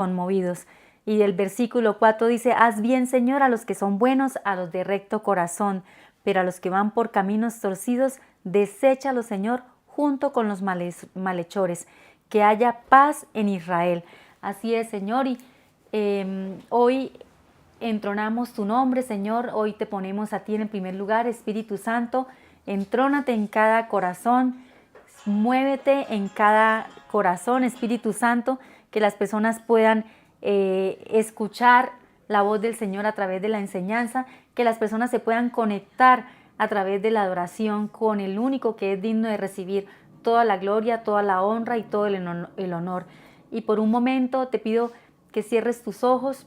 conmovidos. Y el versículo 4 dice: haz bien, Señor, a los que son buenos, a los de recto corazón, pero a los que van por caminos torcidos, deséchalos, Señor, junto con los malhechores. Que haya paz en Israel. Así es, Señor, y hoy entronamos tu nombre, Señor. Hoy te ponemos a ti en el primer lugar, Espíritu Santo. Entrónate en cada corazón, muévete en cada corazón, Espíritu Santo, que las personas puedan escuchar la voz del Señor a través de la enseñanza, que las personas se puedan conectar a través de la adoración con el único que es digno de recibir toda la gloria, toda la honra y todo el honor. Y por un momento te pido que cierres tus ojos,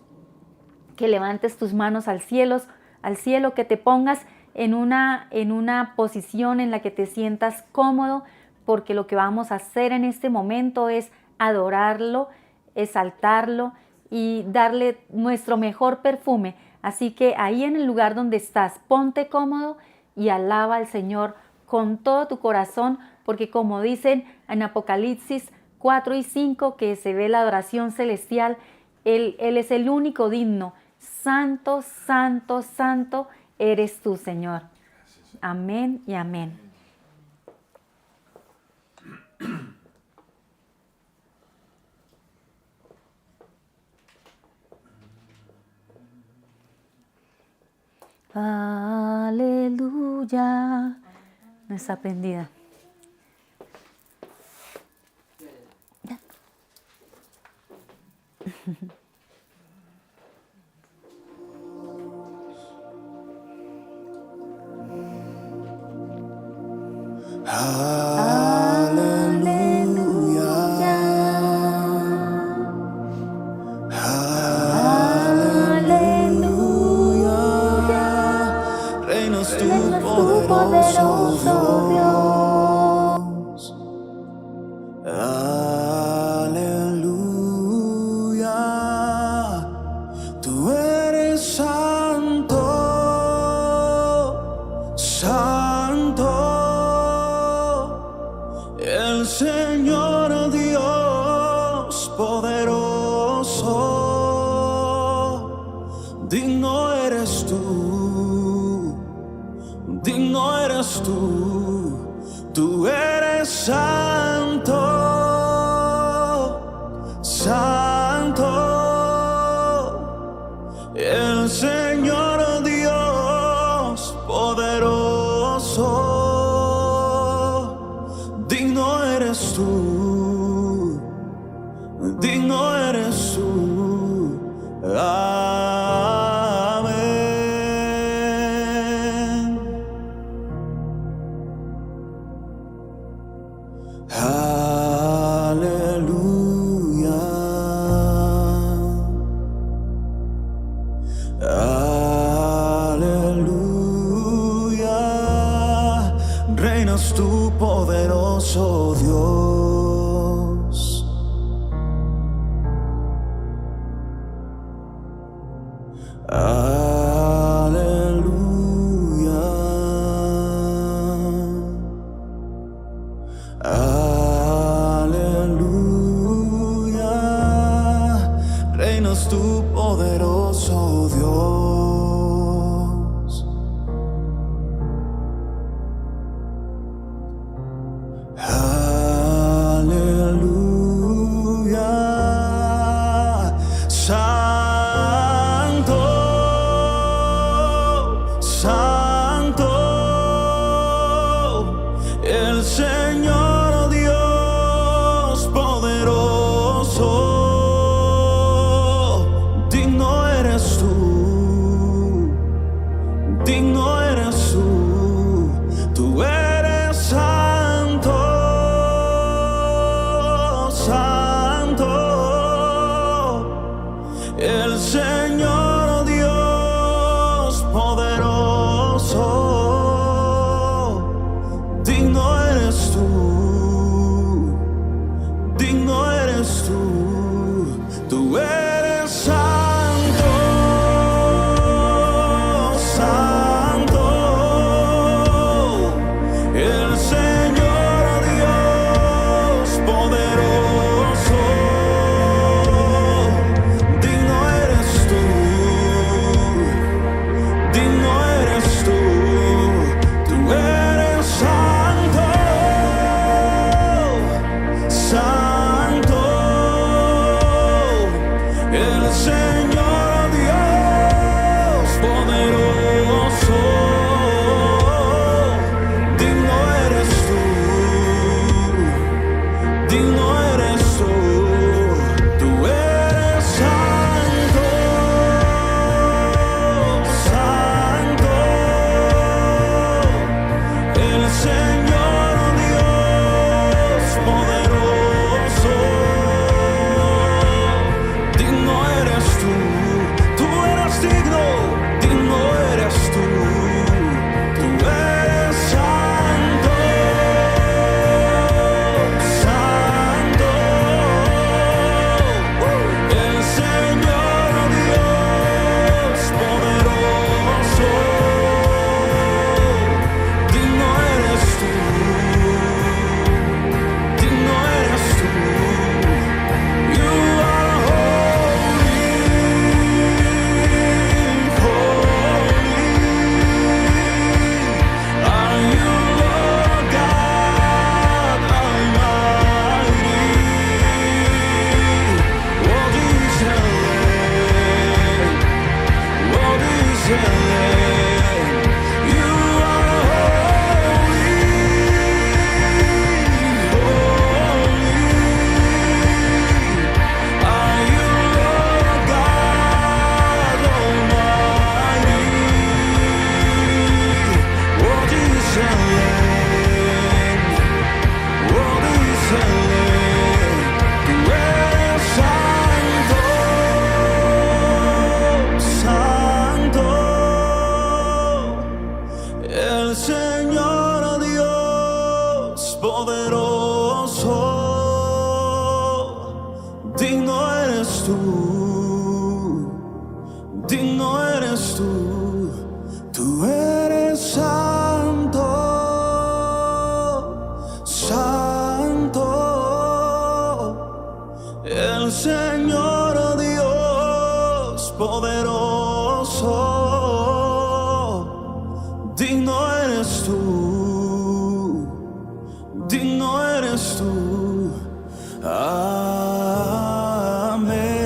que levantes tus manos al cielo, que te pongas en una posición en la que te sientas cómodo, porque lo que vamos a hacer en este momento es adorarlo, exaltarlo y darle nuestro mejor perfume. Así que ahí en el lugar donde estás, ponte cómodo y alaba al Señor con todo tu corazón, porque como dicen en Apocalipsis 4 y 5, que se ve la adoración celestial, Él es el único digno. Santo, santo, santo eres tú, Señor. Amén y amén. Aleluya. No está prendida. Señor Dios poderoso, digno eres tú, digno eres tú, tú eres santo, santo, el Señor Dios poderoso, digno eres tú, tú eres digno, digno eres tú, tú eres santo, santo, el Señor Dios poderoso, digno eres tú, digno eres tú. You are holy, holy. Are you Lord God Almighty? What is your name? What is your name? You are holy, holy. Are you Lord God Almighty? What is your name? What is your name? Tú eres santo, santo, el Señor Dios poderoso, digno eres tú, digno eres tú, tú eres santo, santo, el Señor Dios poderoso, digno eres tú, digno eres tú. Amén.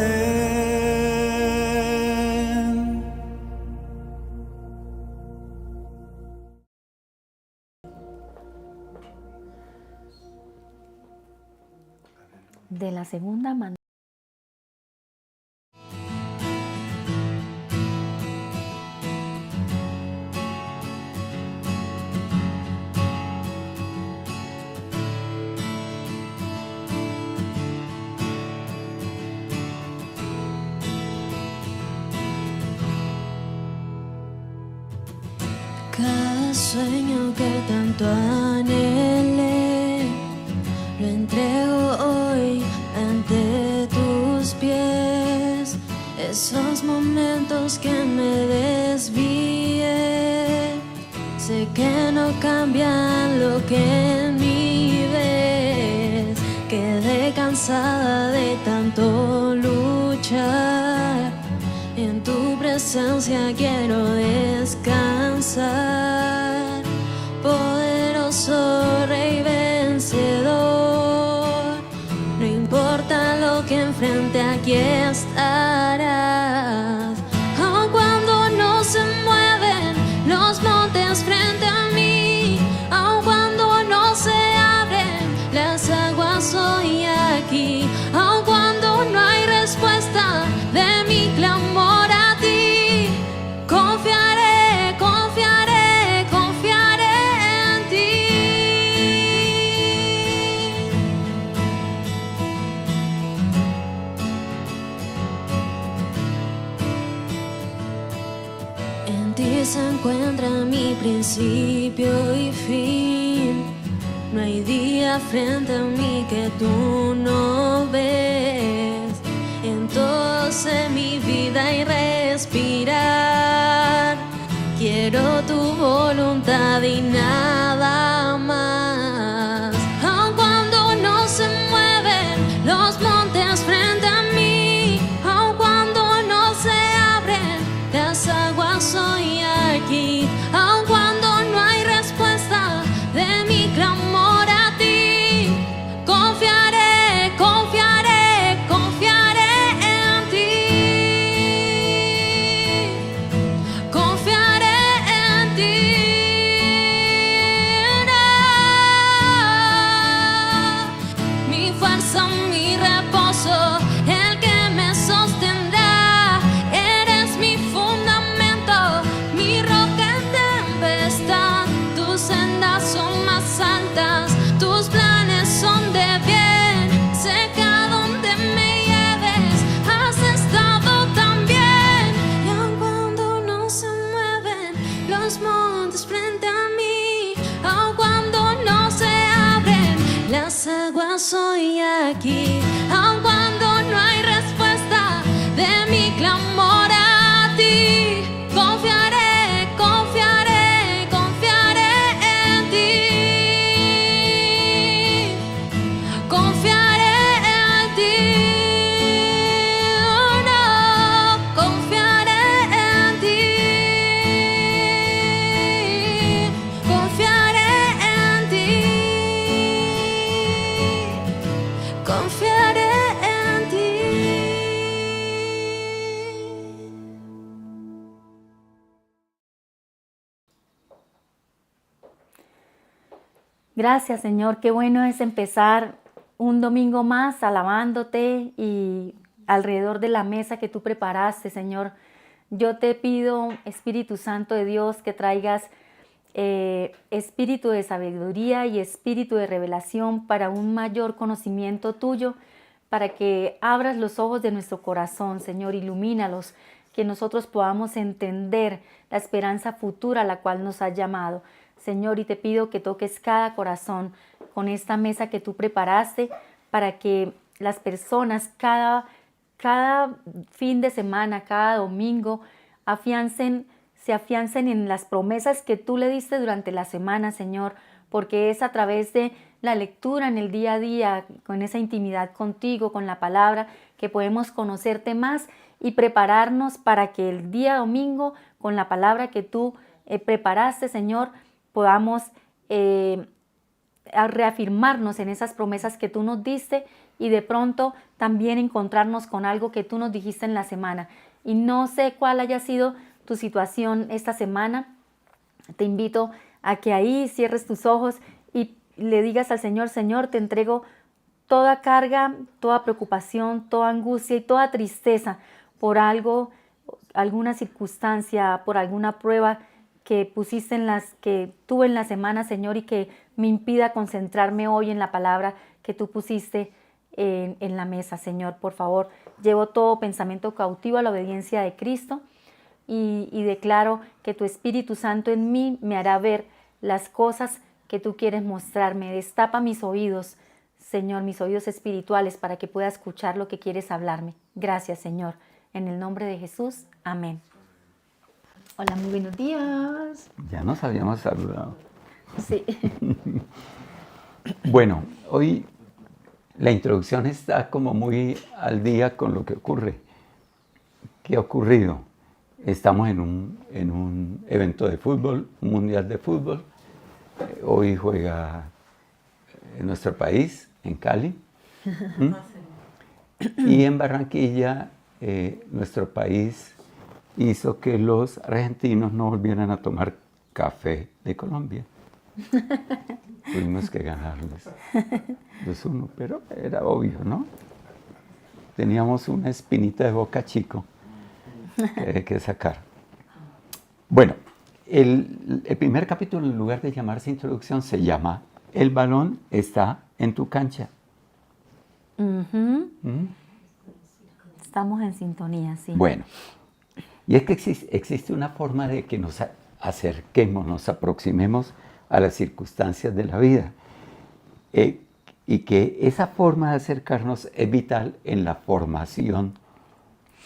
De la segunda manera. Cada sueño que tanto anhelé, lo entrego hoy ante tus pies. Esos momentos que me desvié, sé que no cambian lo que en mí ves. Quedé cansada de tanto luchar, en tu presencia quiero descansar. Poderoso Rey vencedor, no importa lo que enfrente, aquí estarás. Aun cuando no se mueven los montes frente a mí, aun cuando no se abren las aguas, hoy aquí. Aun cuando no hay respuesta de mi clamor a ti, confiaré, confiaré, confiaré en ti. En ti se encuentra mi principio y fin. No hay día frente a mí que tú no ves. Entonces mi vida y respirar, quiero tu voluntad y nada más. Aun cuando no se mueven los montes frente a mí, aun cuando no se abren las aguas, hoy aquí. Aun cuando no hay respuesta de mi clamor a ti, confiaré, confiaré, confiaré en ti. Gracias, Señor. Qué bueno es empezar un domingo más alabándote y alrededor de la mesa que tú preparaste, Señor. Yo te pido, Espíritu Santo de Dios, que traigas espíritu de sabiduría y espíritu de revelación para un mayor conocimiento tuyo, para que abras los ojos de nuestro corazón, Señor, ilumínalos, que nosotros podamos entender la esperanza futura a la cual nos has llamado. Señor, y te pido que toques cada corazón con esta mesa que tú preparaste para que las personas cada fin de semana, cada domingo, se afiancen en las promesas que tú le diste durante la semana, Señor, porque es a través de la lectura en el día a día, con esa intimidad contigo, con la palabra, que podemos conocerte más y prepararnos para que el día domingo, con la palabra que tú preparaste, Señor, podamos reafirmarnos en esas promesas que tú nos diste y de pronto también encontrarnos con algo que tú nos dijiste en la semana. Y no sé cuál haya sido tu situación esta semana. Te invito a que ahí cierres tus ojos y le digas al Señor: Señor, te entrego toda carga, toda preocupación, toda angustia y toda tristeza por algo, alguna circunstancia, por alguna prueba que pusiste que tuve en la semana, Señor, y que me impida concentrarme hoy en la palabra que tú pusiste en la mesa, Señor. Por favor, llevo todo pensamiento cautivo a la obediencia de Cristo y declaro que tu Espíritu Santo en mí me hará ver las cosas que tú quieres mostrarme. Destapa mis oídos, Señor, mis oídos espirituales, para que pueda escuchar lo que quieres hablarme. Gracias, Señor. En el nombre de Jesús. Amén. Hola, muy buenos días. Ya nos habíamos saludado. Sí. Bueno, hoy la introducción está como muy al día con lo que ocurre. ¿Qué ha ocurrido? Estamos en un evento de fútbol, un mundial de fútbol. Hoy juega en nuestro país, en Cali. Y en Barranquilla, nuestro país hizo que los argentinos no volvieran a tomar café de Colombia. Tuvimos que ganarles 2-1, pero era obvio, ¿no? Teníamos una espinita de Boca Chico que hay que sacar. Bueno, el primer capítulo, en lugar de llamarse introducción, se llama El balón está en tu cancha. Estamos en sintonía, sí. Bueno, y es que existe una forma de que nos acerquemos, nos aproximemos a las circunstancias de la vida. Y que esa forma de acercarnos es vital en la formación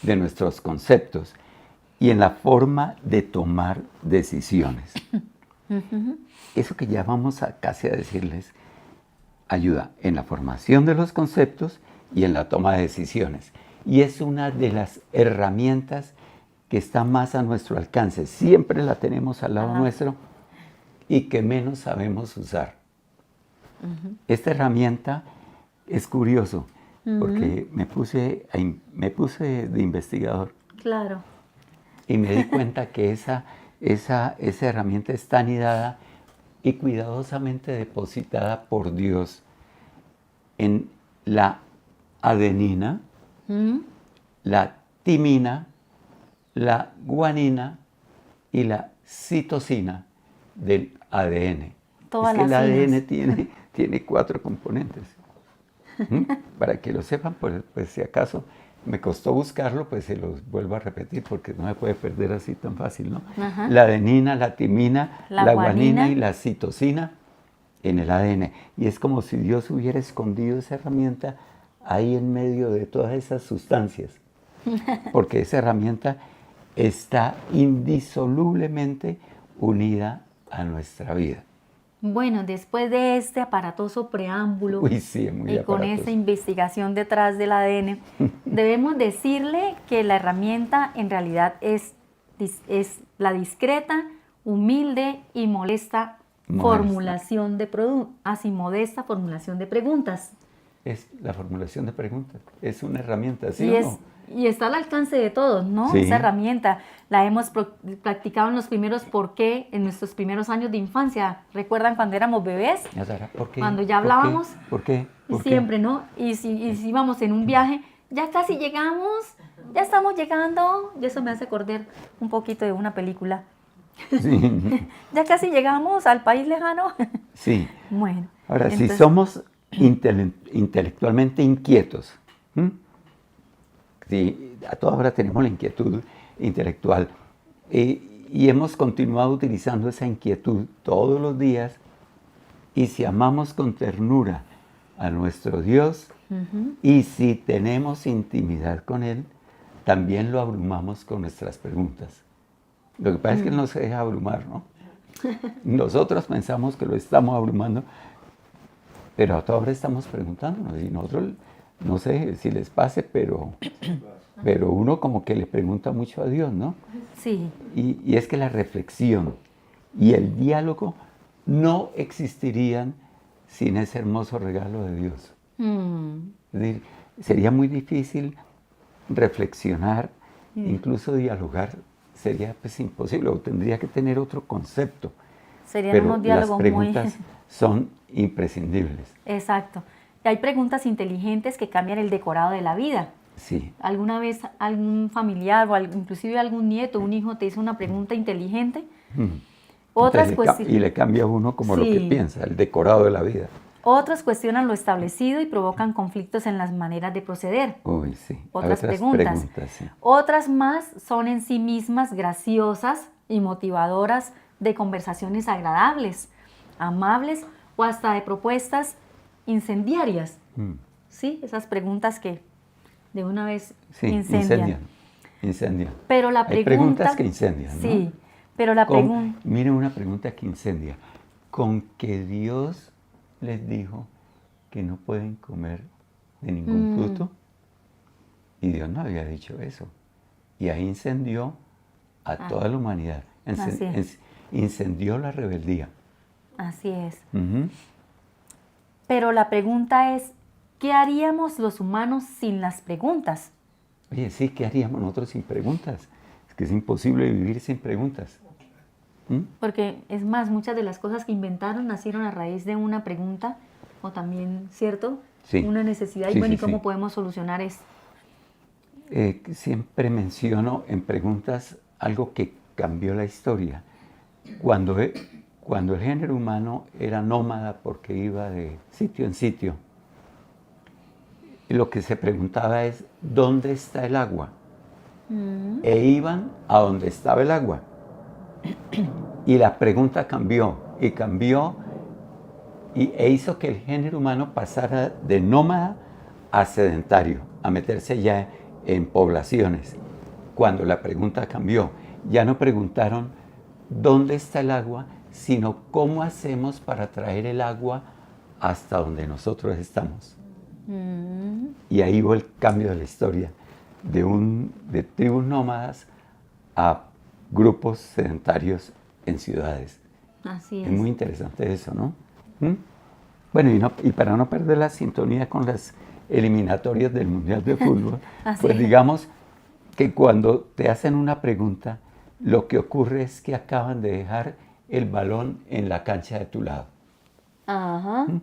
de nuestros conceptos y en la forma de tomar decisiones. Eso que ya vamos casi a decirles ayuda en la formación de los conceptos y en la toma de decisiones. Y es una de las herramientas que está más a nuestro alcance. Siempre la tenemos al lado nuestro y que menos sabemos usar. Esta herramienta es curioso porque me puse de investigador. Claro. Y me di cuenta que esa herramienta está anidada y cuidadosamente depositada por Dios en la adenina, la timina, la guanina y la citosina del ADN. Todas es que el las ADN tiene 4 componentes. Para que lo sepan, pues si acaso me costó buscarlo, pues se los vuelvo a repetir porque no me puede perder así tan fácil, ¿no? La adenina, la timina, la guanina y la citosina en el ADN. Y es como si Dios hubiera escondido esa herramienta ahí en medio de todas esas sustancias. Porque esa herramienta está indisolublemente unida a nuestra vida. Bueno, después de este aparatoso preámbulo Muy y con esa investigación detrás del ADN, debemos decirle que la herramienta en realidad es la discreta, humilde y modesta formulación de preguntas. Es la formulación de preguntas. Es una herramienta, ¿sí Y o no? Y está al alcance de todos, ¿no? Sí. Esa herramienta la hemos practicado en los primeros por qué, en nuestros primeros años de infancia. ¿Recuerdan cuando éramos bebés? Ya, Sara, ¿por qué? Cuando ya ¿Por qué? hablábamos. ¿Por qué? Y ¿Por qué? siempre, ¿no? Y si íbamos en un viaje, ya casi llegamos, ya estamos llegando. Y eso me hace acordar un poquito de una película. Sí. Ya casi llegamos al país lejano. Sí. Bueno. Ahora, si entonces, somos intelectualmente inquietos, ¿m? Sí, a toda hora tenemos la inquietud intelectual y hemos continuado utilizando esa inquietud todos los días, y si amamos con ternura a nuestro Dios y si tenemos intimidad con Él, también lo abrumamos con nuestras preguntas. Lo que pasa es que Él no se deja abrumar, ¿no? Nosotros pensamos que lo estamos abrumando, pero a toda hora estamos preguntándonos, y nosotros, no sé si les pase, pero uno como que le pregunta mucho a Dios, ¿no? sí, Y es que la reflexión y el diálogo no existirían sin ese hermoso regalo de Dios. Es decir, sería muy difícil reflexionar, incluso dialogar, sería pues imposible, o tendría que tener otro concepto. serían Pero unos las diálogos preguntas muy... son imprescindibles. Exacto. Y hay preguntas inteligentes que cambian el decorado de la vida. Sí, ¿Alguna vez algún familiar o inclusive algún nieto, un hijo te hizo una pregunta inteligente? Otras, entonces, y le cambia a uno como lo que Sí. piensa, el decorado de la vida. Otros cuestionan lo establecido y provocan conflictos en las maneras de proceder. Uy, sí. Otras preguntas. Sí. Otras más son en sí mismas graciosas y motivadoras de conversaciones agradables, amables o hasta de propuestas incendiarias. Sí, esas preguntas que de una vez Sí, incendian. Pero la Hay pregunta... preguntas que incendian, ¿no? Sí, pero la pregunta... Miren una pregunta que incendia. ¿Con que Dios les dijo que no pueden comer de ningún fruto? Y Dios no había dicho eso. Y ahí incendió a toda la humanidad. Así es. Incendió la rebeldía. Así es. Ujú. Pero la pregunta es, ¿qué haríamos los humanos sin las preguntas? Oye, sí, ¿qué haríamos nosotros sin preguntas? Es que es imposible vivir sin preguntas. Porque es más, muchas de las cosas que inventaron nacieron a raíz de una pregunta o también, ¿cierto? Sí. Una necesidad. Sí, Y bueno, sí, ¿y cómo sí. podemos solucionar esto? Siempre menciono en preguntas algo que cambió la historia. Cuando el género humano era nómada porque iba de sitio en sitio, lo que se preguntaba es, ¿dónde está el agua? E iban a donde estaba el agua. Y la pregunta cambió e hizo que el género humano pasara de nómada a sedentario, a meterse ya en poblaciones. Cuando la pregunta cambió, ya no preguntaron dónde está el agua, sino cómo hacemos para traer el agua hasta donde nosotros estamos. Y ahí hubo el cambio de la historia, de tribus nómadas a grupos sedentarios en ciudades. Así Es es. muy interesante eso, ¿no? Bueno, y para no perder la sintonía con las eliminatorias del Mundial de Fútbol, Así pues es. digamos que cuando te hacen una pregunta, lo que ocurre es que acaban de dejar el balón en la cancha de tu lado. Ajá. En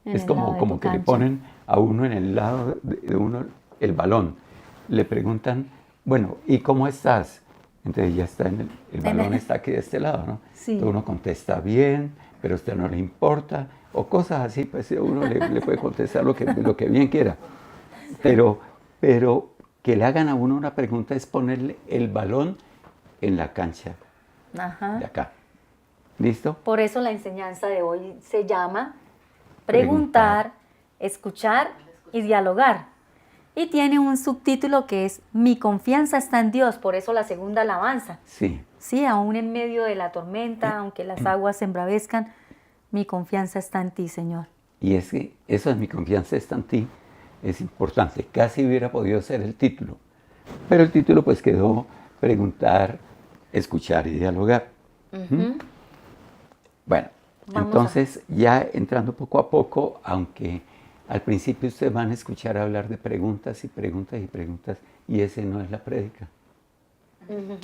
Es el lado como, de como tu que le cancha. ponen a uno en el lado de uno el balón. Le preguntan, bueno, ¿y cómo estás? Entonces ya está el balón está aquí de este lado, ¿no? Sí. Entonces uno contesta bien, pero a usted no le importa, o cosas así, pues uno le puede contestar lo que bien quiera. Pero que le hagan a uno una pregunta es ponerle el balón en la cancha Ajá. de acá. ¿Listo? Por eso la enseñanza de hoy se llama preguntar, escuchar y dialogar. Y tiene un subtítulo que es Mi confianza está en Dios, por eso la segunda alabanza. Sí. Sí, aún en medio de la tormenta, aunque las aguas se embravezcan, mi confianza está en ti, Señor. Y es que eso de mi confianza está en ti es importante. Casi hubiera podido ser el título. Pero el título pues quedó preguntar, escuchar y dialogar. Bueno, Vamos entonces ya entrando poco a poco, aunque Al principio ustedes van a escuchar hablar de preguntas y preguntas y preguntas, y ese no es la prédica.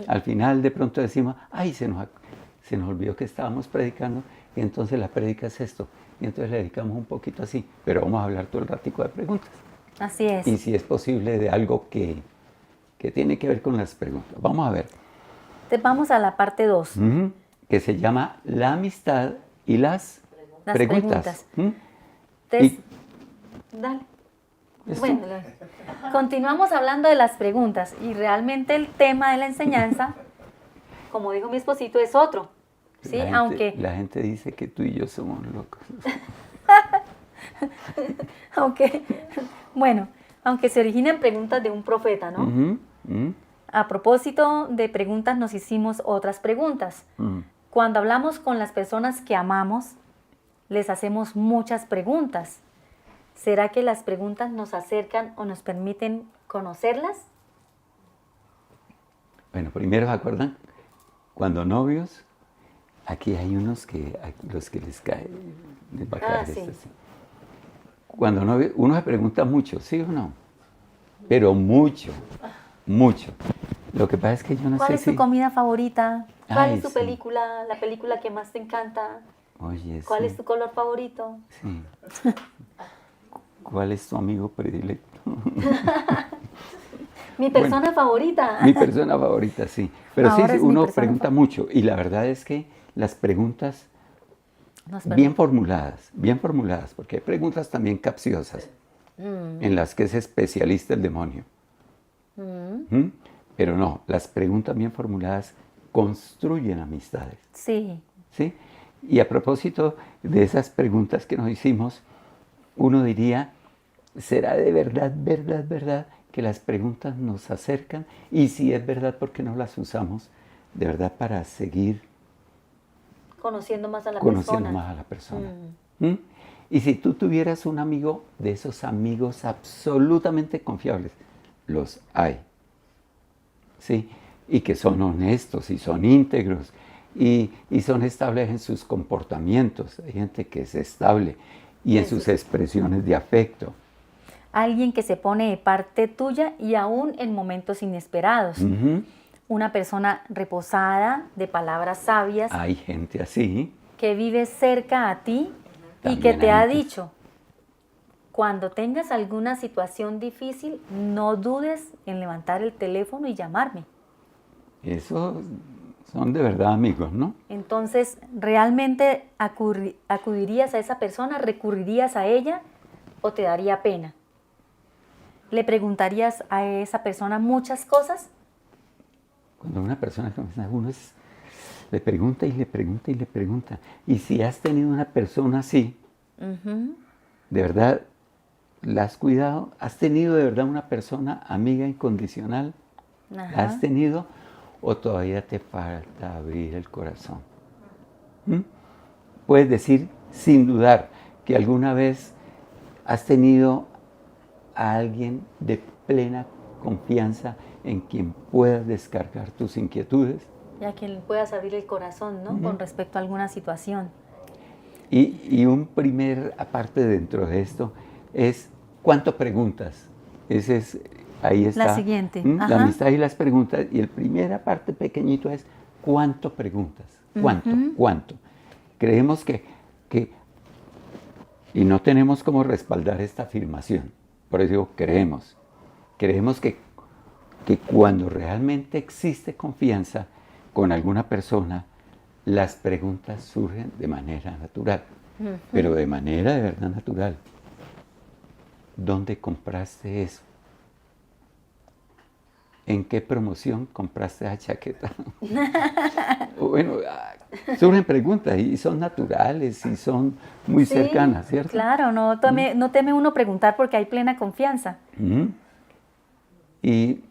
Al final de pronto decimos, ay, se nos olvidó que estábamos predicando, y entonces la prédica es esto. Y entonces le dedicamos un poquito así, pero vamos a hablar todo el ratico de preguntas. Así es. Y si es posible de algo que tiene que ver con las preguntas. Vamos a ver. Entonces vamos a la parte 2. Que se llama la amistad y las preguntas. Entonces, dale. ¿Esto? Bueno, continuamos hablando de las preguntas y realmente el tema de la enseñanza, como dijo mi esposito, es otro. ¿Sí? La gente dice que tú y yo somos locos. Aunque se originen preguntas de un profeta, ¿no? A propósito de preguntas, nos hicimos otras preguntas. Cuando hablamos con las personas que amamos, les hacemos muchas preguntas. ¿Será que las preguntas nos acercan o nos permiten conocerlas? Bueno, primero, ¿se acuerdan? Cuando novios, aquí hay unos que los que les cae, les va a caer sí. esto, sí. Cuando novios, uno se pregunta mucho, ¿sí o no? Pero mucho, mucho. Lo que pasa es que yo no sé si... ¿Cuál es tu comida favorita? ¿Cuál Ay, es tu sí. película, la película que más te encanta? Oye, ¿Cuál sí. es tu color favorito? Sí. ¿Cuál es tu amigo predilecto? Mi persona favorita. Mi persona favorita, sí. Pero Ahora sí, es mi uno persona pregunta mucho. Y la verdad es que las preguntas Nos bien formuladas, porque hay preguntas también capciosas, en las que es especialista el demonio. Pero no, las preguntas bien formuladas construyen amistades. Sí. ¿Sí? Y a propósito de esas preguntas que nos hicimos, uno diría, ¿será de verdad, verdad que las preguntas nos acercan? Y si es verdad, ¿por qué no las usamos de verdad para seguir Conociendo más a la conociendo persona. más a la persona? Y si tú tuvieras un amigo de esos amigos absolutamente confiables, los hay, ¿sí? Y que son honestos y son íntegros y son estables en sus comportamientos. Hay gente que es estable y en sus expresiones de afecto. Alguien que se pone de parte tuya y aún en momentos inesperados. Una persona reposada, de palabras sabias, Hay gente así. que vive cerca a ti y También que te hay ha gente. dicho, cuando tengas alguna situación difícil, no dudes en levantar el teléfono y llamarme. Esos son de verdad amigos, ¿no? Entonces, ¿realmente acudirías a esa persona, recurrirías a ella o te daría pena? ¿Le preguntarías a esa persona muchas cosas? Cuando una persona comienza, le pregunta y le pregunta y le pregunta. Y si has tenido una persona así, de verdad, ¿la has cuidado? ¿Has tenido de verdad una persona amiga incondicional? ¿La has tenido o todavía te falta abrir el corazón? Puedes decir sin dudar que alguna vez has tenido a alguien de plena confianza en quien puedas descargar tus inquietudes. Y a quien puedas abrir el corazón, ¿no? Con respecto a alguna situación. Y un primer aparte dentro de esto es ¿cuánto preguntas? Ese es, ahí está. La siguiente. La amistad y las preguntas. Y el primera parte pequeñito es ¿cuánto preguntas? ¿Cuánto? ¿Cuánto? Creemos que, y no tenemos cómo respaldar esta afirmación. Por eso digo, creemos. Creemos que cuando realmente existe confianza con alguna persona, las preguntas surgen de manera natural, pero de manera de verdad natural. ¿Dónde compraste eso? ¿En qué promoción compraste esa chaqueta? Bueno, surgen preguntas y son naturales y son muy cercanas, ¿cierto? Claro, no teme uno preguntar porque hay plena confianza. Y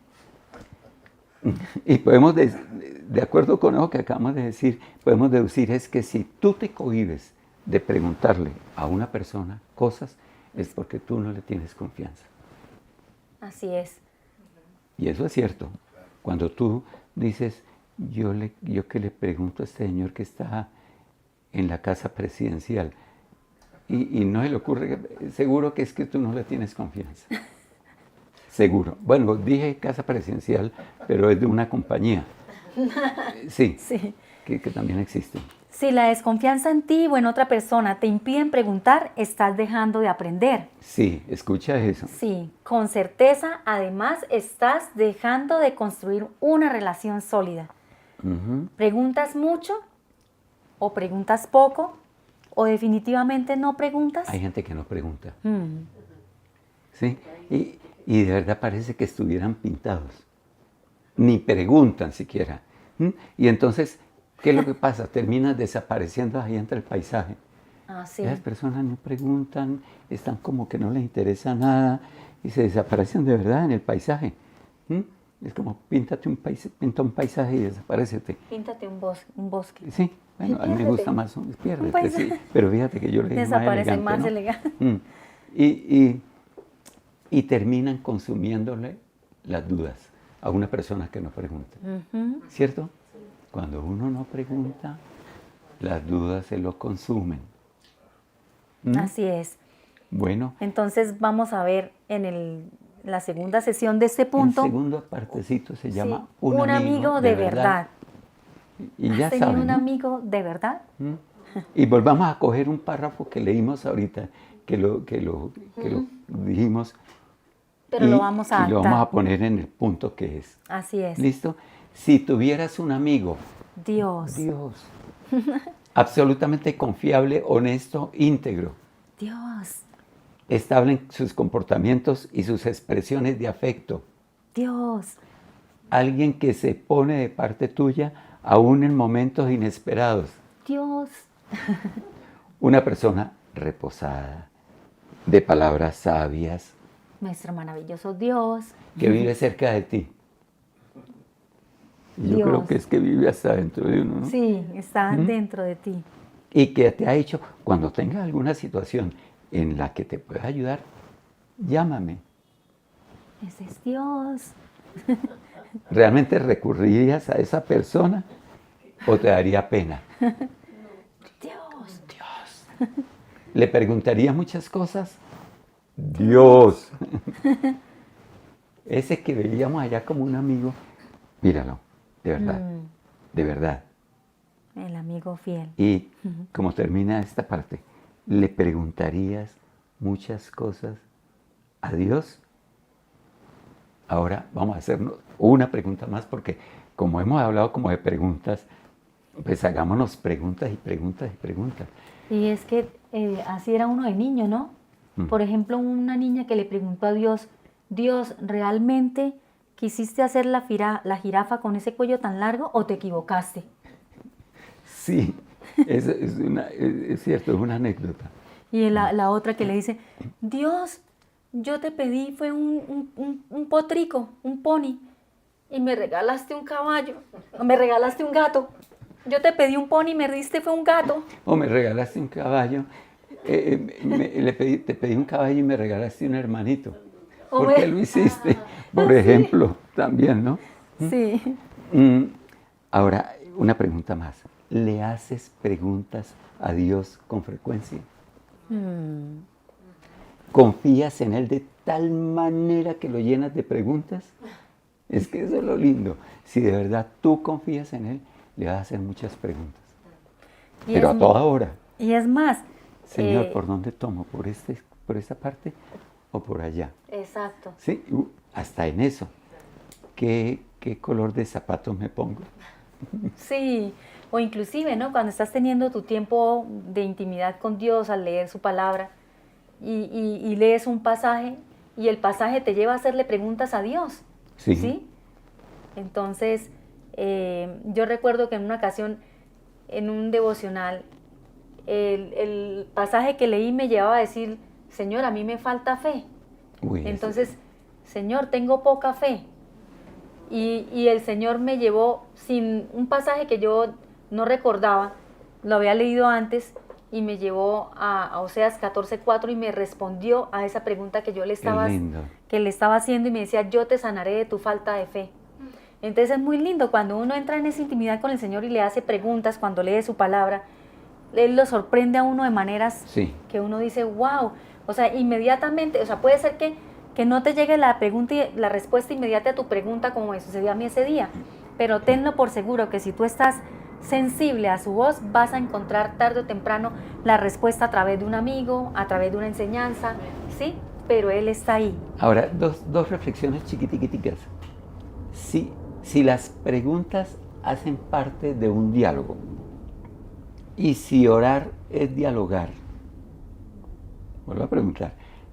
podemos, de acuerdo con lo que acabamos de decir, podemos deducir es que si tú te cohibes de preguntarle a una persona cosas, es porque tú no le tienes confianza. Así es. Y eso es cierto. Cuando tú dices, yo que le pregunto a este señor que está en la casa presidencial, y no se le ocurre, seguro que es que tú no le tienes confianza. Seguro. Bueno, dije casa presidencial, pero es de una compañía. Sí, Sí. que también existe. Si la desconfianza en ti o en otra persona te impiden preguntar, estás dejando de aprender. Sí, escucha eso. Sí, con certeza, además, estás dejando de construir una relación sólida. Ujú. ¿Preguntas mucho? ¿O preguntas poco? ¿O definitivamente no preguntas? Hay gente que no pregunta. Mm, ¿Sí? Y de verdad parece que estuvieran pintados. Ni preguntan siquiera. ¿Mm? Y entonces, ¿qué es lo que pasa? Terminas desapareciendo ahí entre el paisaje. sí. Las personas no preguntan, están como que no les interesa nada y se desaparecen de verdad en el paisaje. ¿Mm? Es como pinta un paisaje y desaparecete. Píntate un bosque. Sí, bueno, a mí me Piérdete. gusta más, piérdete, paisaje. sí. Pero fíjate que yo le digo Desaparece más más elegante, ¿no? elegante. Y terminan consumiéndole las dudas a una persona que no pregunta. Ujú. ¿Cierto? Cuando uno no pregunta, las dudas se lo consumen. ¿Mm? Así es. Bueno, Entonces vamos a ver en la segunda sesión de este punto. el segundo partecito se sí, llama un amigo de verdad. Y ¿Has ya tenido saben, un ¿no? amigo de verdad? ¿Mm? Y volvamos a coger un párrafo que leímos ahorita, que lo dijimos. Pero lo vamos a y lo vamos a adaptar. poner en el punto que es. Así es. ¿Listo? Si tuvieras un amigo, Dios. Dios, absolutamente confiable, honesto, íntegro, Dios. estable en sus comportamientos y sus expresiones de afecto, Dios. alguien que se pone de parte tuya aún en momentos inesperados, Dios. una persona reposada, de palabras sabias, Nuestro maravilloso Dios. que vive cerca de ti. Y yo Dios. creo que es que vive hasta dentro de uno, ¿no? Sí, está ¿Mm? dentro de ti. Y que te ha dicho, cuando tengas alguna situación en la que te pueda ayudar, llámame. Ese es Dios. ¿Realmente recurrirías a esa persona o te daría pena? Dios. Dios. ¿Le preguntaría muchas cosas? Dios. Ese que veíamos allá como un amigo, míralo, de verdad, de verdad. El amigo fiel. Y como termina esta parte, ¿le preguntarías muchas cosas a Dios? Ahora vamos a hacernos una pregunta más porque como hemos hablado como de preguntas, pues hagámonos preguntas y preguntas y preguntas. Y es que así era uno de niño, ¿no? Por ejemplo, una niña que le preguntó a Dios, Dios, ¿realmente quisiste hacer la jirafa con ese cuello tan largo o te equivocaste? Sí, es cierto, es una anécdota. Y la otra que le dice, Dios, yo te pedí, fue un potrico, un pony, y me regalaste un caballo, o me regalaste un gato. Yo te pedí un pony y me diste fue un gato. O me regalaste un caballo, te pedí un caballo y me regalaste un hermanito. ¿Por qué lo hiciste? Por ejemplo, también, ¿no? Sí. Ahora, una pregunta más. ¿Le haces preguntas a Dios con frecuencia? ¿Confías en Él de tal manera que lo llenas de preguntas? Es que eso es lo lindo. Si de verdad tú confías en Él, le vas a hacer muchas preguntas. Pero a toda hora. Y es más. Señor, ¿por dónde tomo? ¿Por esta parte o por allá? Exacto. Sí, hasta en eso. ¿Qué color de zapatos me pongo? Sí, o inclusive, ¿no? Cuando estás teniendo tu tiempo de intimidad con Dios al leer su palabra y lees un pasaje y el pasaje te lleva a hacerle preguntas a Dios. Sí. ¿Sí? Entonces, yo recuerdo que en una ocasión, en un devocional, el pasaje que leí me llevaba a decir, Señor, a mí me falta fe. Uy, Entonces, Señor, tengo poca fe. Y el Señor me llevó sin un pasaje que yo no recordaba, lo había leído antes, y me llevó a Oseas 14:4 y me respondió a esa pregunta que yo le estaba haciendo y me decía, yo te sanaré de tu falta de fe. Entonces es muy lindo cuando uno entra en esa intimidad con el Señor y le hace preguntas cuando lee su palabra, Él lo sorprende a uno de maneras Sí. que uno dice, wow, o sea, inmediatamente, o sea, puede ser que no te llegue la pregunta y la respuesta inmediata a tu pregunta como me sucedió a mí ese día, pero tenlo por seguro que si tú estás sensible a su voz, vas a encontrar tarde o temprano la respuesta a través de un amigo, a través de una enseñanza, ¿sí? Pero Él está ahí. Ahora, dos reflexiones chiquitiquiticas. Si las preguntas hacen parte de un diálogo, y si orar es dialogar, vuelvo a preguntar,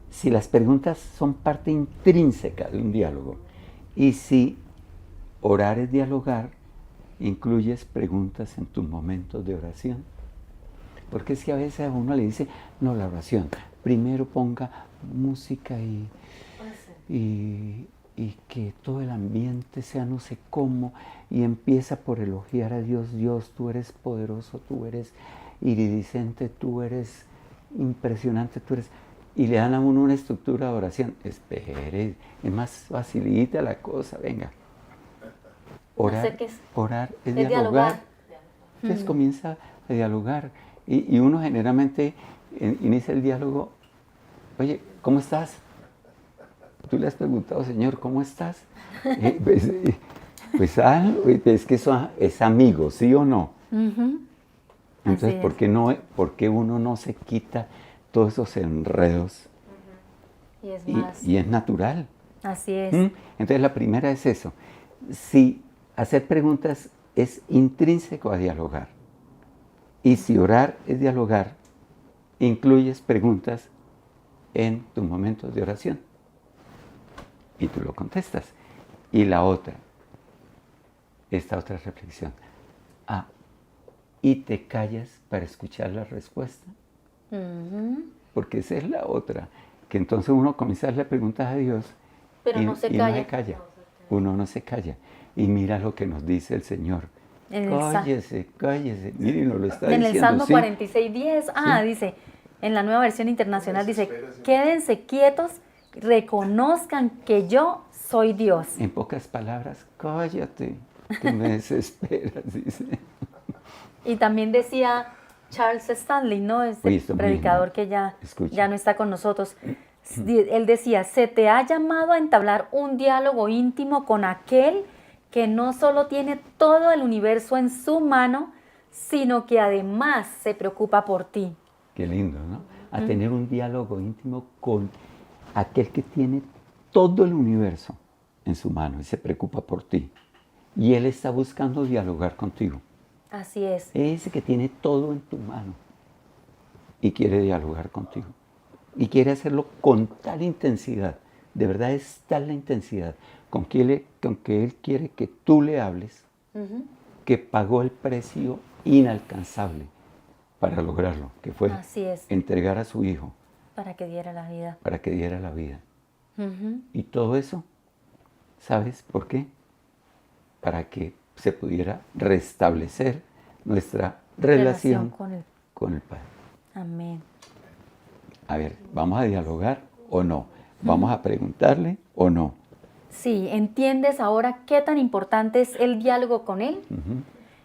si las preguntas son parte intrínseca de un diálogo, y si orar es dialogar, incluyes preguntas en tus momentos de oración. Porque es que a veces a uno le dice, no, la oración, primero ponga música y que todo el ambiente sea no sé cómo, y empieza por elogiar a Dios. Dios, tú eres poderoso, tú eres iridiscente, tú eres impresionante, tú eres... Y le dan a uno una estructura de oración. Espere, es más facilita la cosa, venga. Orar es dialogar. Entonces comienza a dialogar. Y uno generalmente inicia el diálogo, oye, ¿cómo estás? Tú le has preguntado, Señor, ¿cómo estás? Pues es que eso es amigo, ¿sí o no? Entonces, ¿por qué uno no se quita todos esos enredos? Y es natural. Así es. Entonces, la primera es eso. Si hacer preguntas es intrínseco a dialogar, y si orar es dialogar, incluyes preguntas en tus momentos de oración. Y tú lo contestas. Y la otra, esta otra reflexión. Y te callas para escuchar la respuesta. Porque esa es la otra. Que entonces uno comienza a hacerle preguntas a Dios. Pero no se calla. Uno no se calla. Y mira lo que nos dice el Señor. Cállese. Miren, lo está diciendo. En el Salmo ¿sí? 46:10, dice, en la Nueva Versión Internacional dice, quédense quietos, reconozcan que yo soy Dios. En pocas palabras, cállate, que me desesperas, dice. Y también decía Charles Stanley, ¿no? Este predicador que ya no está con nosotros. Él decía, se te ha llamado a entablar un diálogo íntimo con aquel que no solo tiene todo el universo en su mano, sino que además se preocupa por ti. Qué lindo, ¿no? A tener un diálogo íntimo con aquel que tiene todo el universo en su mano y se preocupa por ti. Y Él está buscando dialogar contigo. Así es. Ese que tiene todo en tu mano y quiere dialogar contigo. Y quiere hacerlo con tal intensidad. De verdad es tal la intensidad con que Él quiere que tú le hables, que pagó el precio inalcanzable para lograrlo, que fue entregar a su Hijo. Para que diera la vida. Para que diera la vida. Y todo eso, ¿sabes por qué? Para que se pudiera restablecer nuestra relación con el Padre. Amén. A ver, ¿vamos a dialogar o no? ¿Vamos a preguntarle o no? Sí, ¿entiendes ahora qué tan importante es el diálogo con Él?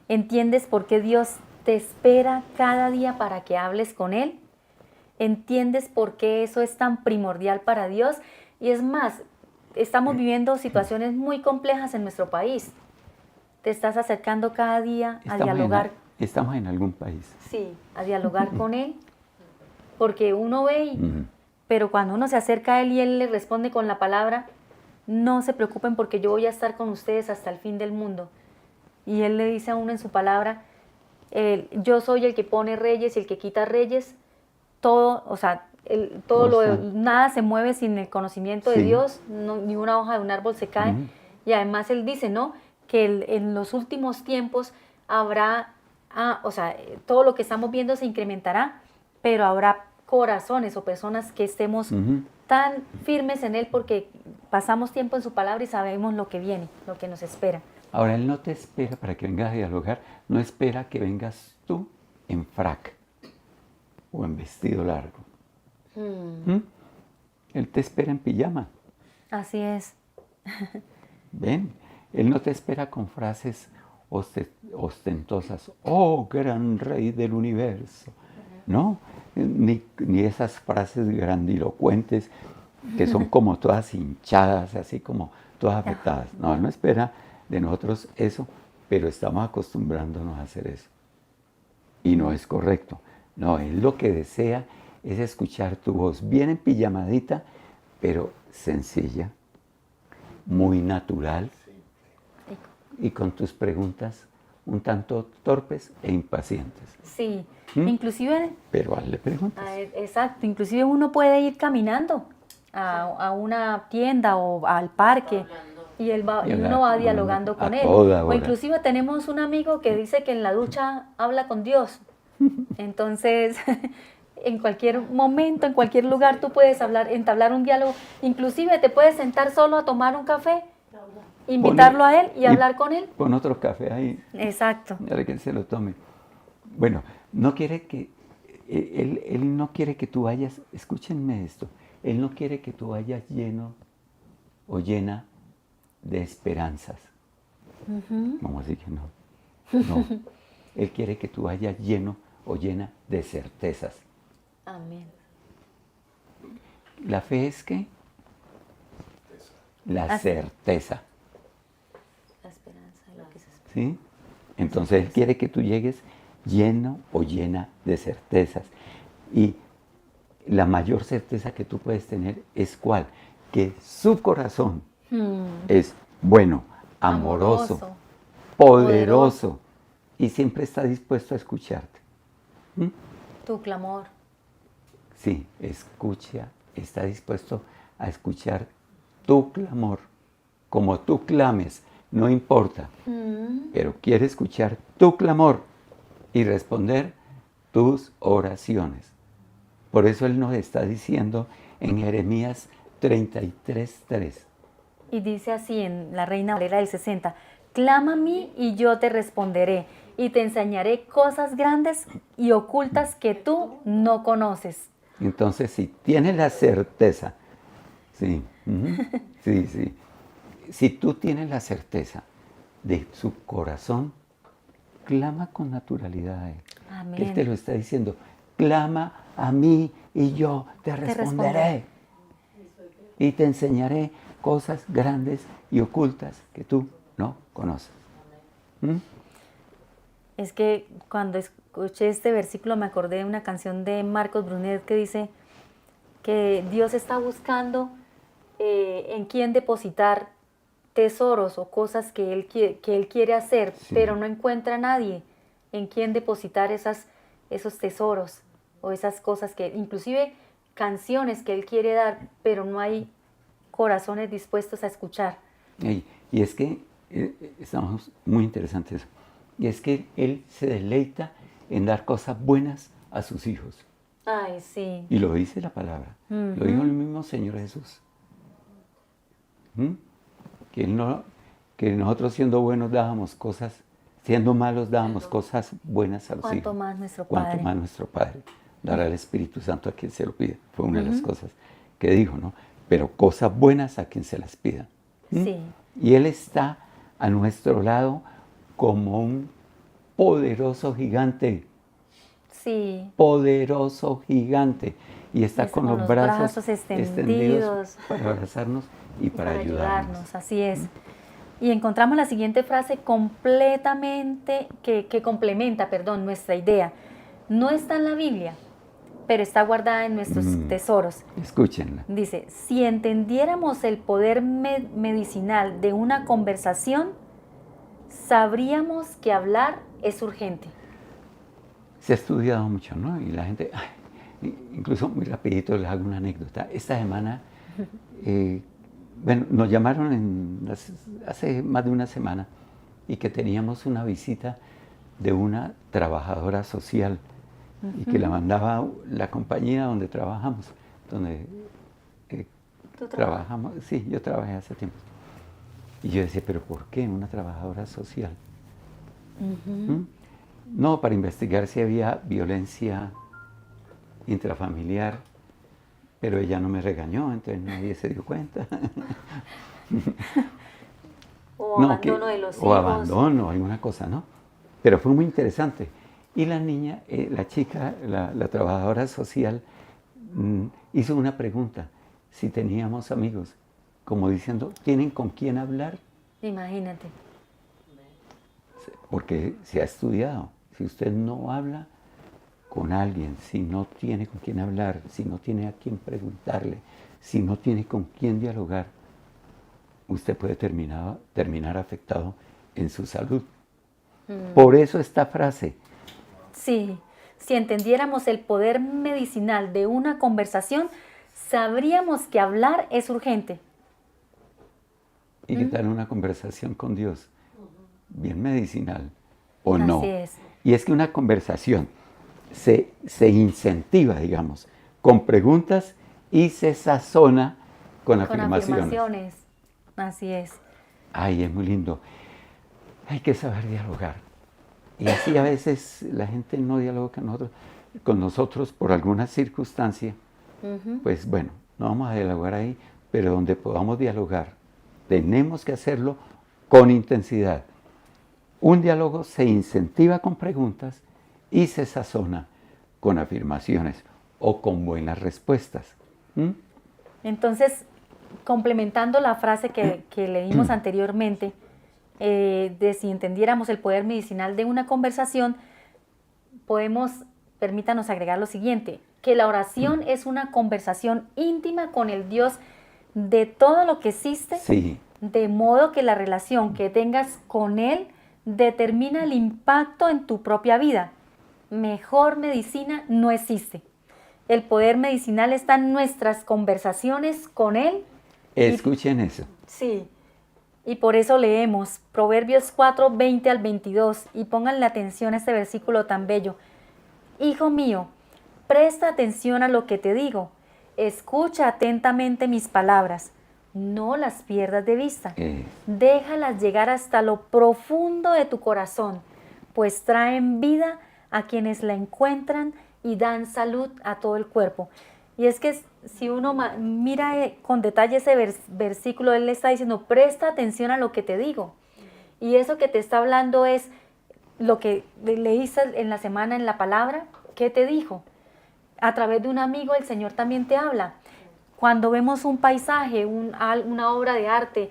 ¿Entiendes por qué Dios te espera cada día para que hables con Él? ¿Entiendes por qué eso es tan primordial para Dios? Y es más, estamos viviendo situaciones muy complejas en nuestro país. Te estás acercando cada día a dialogar. Estamos en algún país. Sí, a dialogar con Él. Porque uno ve, pero cuando uno se acerca a Él y Él le responde con la palabra, no se preocupen porque yo voy a estar con ustedes hasta el fin del mundo. Y Él le dice a uno en su palabra, yo soy el que pone reyes y el que quita reyes. Todo, o sea, nada se mueve sin el conocimiento de Dios, ni una hoja de un árbol se cae. Y además Él dice, ¿no?, que en los últimos tiempos habrá, todo lo que estamos viendo se incrementará, pero habrá corazones o personas que estemos tan firmes en Él porque pasamos tiempo en su palabra y sabemos lo que viene, lo que nos espera. Ahora, Él no te espera para que vengas a dialogar, no espera que vengas tú en frac o en vestido largo. Él te espera en pijama. Así es. ¿Ven? Él no te espera con frases ostentosas, oh gran rey del universo, ¿no? Ni esas frases grandilocuentes que son como todas hinchadas, así como todas afectadas. No, Él no espera de nosotros eso, pero estamos acostumbrándonos a hacer eso. Y no es correcto. No, Él lo que desea es escuchar tu voz, bien empijamadita, pero sencilla, muy natural, y con tus preguntas un tanto torpes e impacientes. Sí, inclusive, Pero hazle preguntas. exacto, inclusive uno puede ir caminando a una tienda o al parque y uno va dialogando con él. O inclusive tenemos un amigo que dice que en la ducha habla con Dios. Entonces, en cualquier momento, en cualquier lugar tú puedes entablar un diálogo. Inclusive te puedes sentar solo a tomar un café, invitarlo a él y hablar con él. Pon otro café ahí. Exacto. Para que él se lo tome. Bueno, no quiere que, él no quiere que tú vayas, escúchenme esto, Él no quiere que tú vayas lleno o llena de esperanzas. Vamos a decir que no. No. Él quiere que tú vayas lleno o llena de certezas. Amén. ¿La fe es qué? La certeza. La esperanza de lo que se espera. ¿Sí? Entonces Él quiere que tú llegues lleno o llena de certezas. Y la mayor certeza que tú puedes tener es ¿cuál? Que su corazón es bueno, amoroso, poderoso y siempre está dispuesto a escucharte. Tu clamor. Sí, está dispuesto a escuchar tu clamor. Como tú clames, no importa, pero quiere escuchar tu clamor y responder tus oraciones. Por eso Él nos está diciendo en Jeremías 33:3. Y dice así en la Reina Valera del 60, clama a mí y yo te responderé y te enseñaré cosas grandes y ocultas que tú no conoces. Entonces, si tienes la certeza, sí, sí, si tú tienes la certeza de su corazón, clama con naturalidad a Él. Amén. Que Él te lo está diciendo, clama a mí y yo te responderé. Y te enseñaré cosas grandes y ocultas que tú no conoces. Es que cuando escuché este versículo me acordé de una canción de Marcos Brunet que dice que Dios está buscando en quién depositar tesoros o cosas que Él quiere hacer, pero no encuentra a nadie en quién depositar esos tesoros o esas cosas que, inclusive canciones que Él quiere dar, pero no hay corazones dispuestos a escuchar. Y es que, estamos muy interesantes, y es que Él se deleita en dar cosas buenas a sus hijos. Ay, sí. Y lo dice la palabra, lo dijo el mismo Señor Jesús. Que nosotros siendo buenos dábamos cosas, siendo malos dábamos cosas buenas a los hijos. ¿Cuánto más nuestro Padre? Cuánto más nuestro Padre dará el Espíritu Santo a quien se lo pida. Fue una de las cosas que dijo, ¿no? Pero cosas buenas a quien se las pida. Sí. Y Él está a nuestro lado como un poderoso gigante. Sí. Poderoso gigante. Y está con los brazos extendidos para abrazarnos y para ayudarnos. Así es. Y encontramos la siguiente frase completamente, que complementa, nuestra idea. No está en la Biblia, pero está guardada en nuestros tesoros. Escúchenla. Dice, si entendiéramos el poder medicinal de una conversación, sabríamos que hablar es urgente. Se ha estudiado mucho, ¿no? Y la gente, incluso muy rapidito les hago una anécdota. Esta semana, nos llamaron hace más de una semana y que teníamos una visita de una trabajadora social y que la mandaba la compañía donde trabajamos, donde trabajamos. Sí, yo trabajé hace tiempo. Y yo decía, ¿pero por qué una trabajadora social? No, para investigar si había violencia intrafamiliar, pero ella no me regañó, entonces nadie se dio cuenta. O No, abandono de los o hijos. abandono, alguna cosa, ¿no? Pero fue muy interesante. Y la niña, la chica, la trabajadora social, hizo una pregunta, si teníamos amigos, como diciendo, ¿tienen con quién hablar? Imagínate. Porque se ha estudiado. Si usted no habla con alguien, si no tiene con quién hablar, si no tiene a quién preguntarle, si no tiene con quién dialogar, usted puede terminar afectado en su salud. Por eso esta frase. Sí, si entendiéramos el poder medicinal de una conversación, sabríamos que hablar es urgente. ¿Y qué tal una conversación con Dios? Bien medicinal, ¿o no? Así es. Y es que una conversación se incentiva, digamos, con preguntas y se sazona con afirmaciones. Así es. Ay, es muy lindo. Hay que saber dialogar. Y así a veces la gente no dialoga con nosotros por alguna circunstancia. Pues bueno, no vamos a dialogar ahí, pero donde podamos dialogar, tenemos que hacerlo con intensidad. Un diálogo se incentiva con preguntas y se sazona con afirmaciones o con buenas respuestas. Entonces, complementando la frase que leímos anteriormente, de si entendiéramos el poder medicinal de una conversación, permítanos agregar lo siguiente, que la oración es una conversación íntima con el Dios de todo lo que existe, Sí. de modo que la relación que tengas con Él determina el impacto en tu propia vida. Mejor medicina no existe. El poder medicinal está en nuestras conversaciones con Él. Escuchen eso. Sí, y por eso leemos Proverbios 4, 20 al 22 y pónganle atención a este versículo tan bello. Hijo mío, presta atención a lo que te digo, escucha atentamente mis palabras, no las pierdas de vista, déjalas llegar hasta lo profundo de tu corazón, pues traen vida a quienes la encuentran y dan salud a todo el cuerpo. Y es que si uno mira con detalle ese versículo, él le está diciendo, presta atención a lo que te digo. Y eso que te está hablando es lo que leíste en la semana en la palabra, ¿qué te dijo? A través de un amigo el Señor también te habla. Cuando vemos un paisaje, una obra de arte,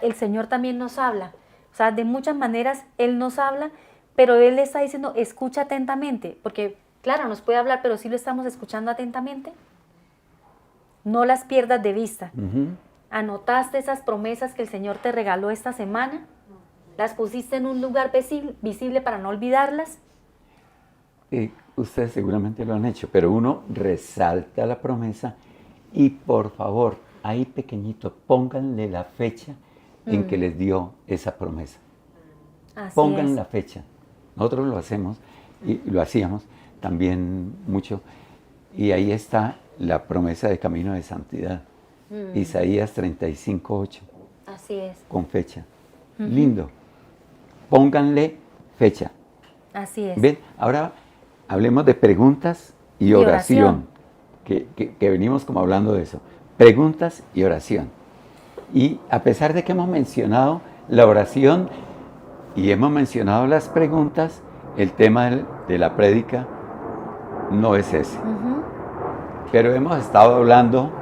el Señor también nos habla. O sea, de muchas maneras Él nos habla, pero Él le está diciendo, escucha atentamente, porque claro, nos puede hablar, pero sí lo estamos escuchando atentamente. No las pierdas de vista. ¿Anotaste esas promesas que el Señor te regaló esta semana? ¿Las pusiste en un lugar visible para no olvidarlas? Ustedes seguramente lo han hecho, pero uno resalta la promesa y por favor, ahí pequeñito, pónganle la fecha en que les dio esa promesa. Pongan la fecha. Nosotros lo hacemos y lo hacíamos también mucho. Y ahí está la promesa de camino de santidad. Isaías 35:8. Así es. Con fecha. Lindo. Pónganle fecha. Así es. ¿Ven? Ahora hablemos de preguntas y oración. Que venimos como hablando de eso. Preguntas y oración. Y a pesar de que hemos mencionado la oración y hemos mencionado las preguntas, el tema de la prédica no es ese. Pero hemos estado hablando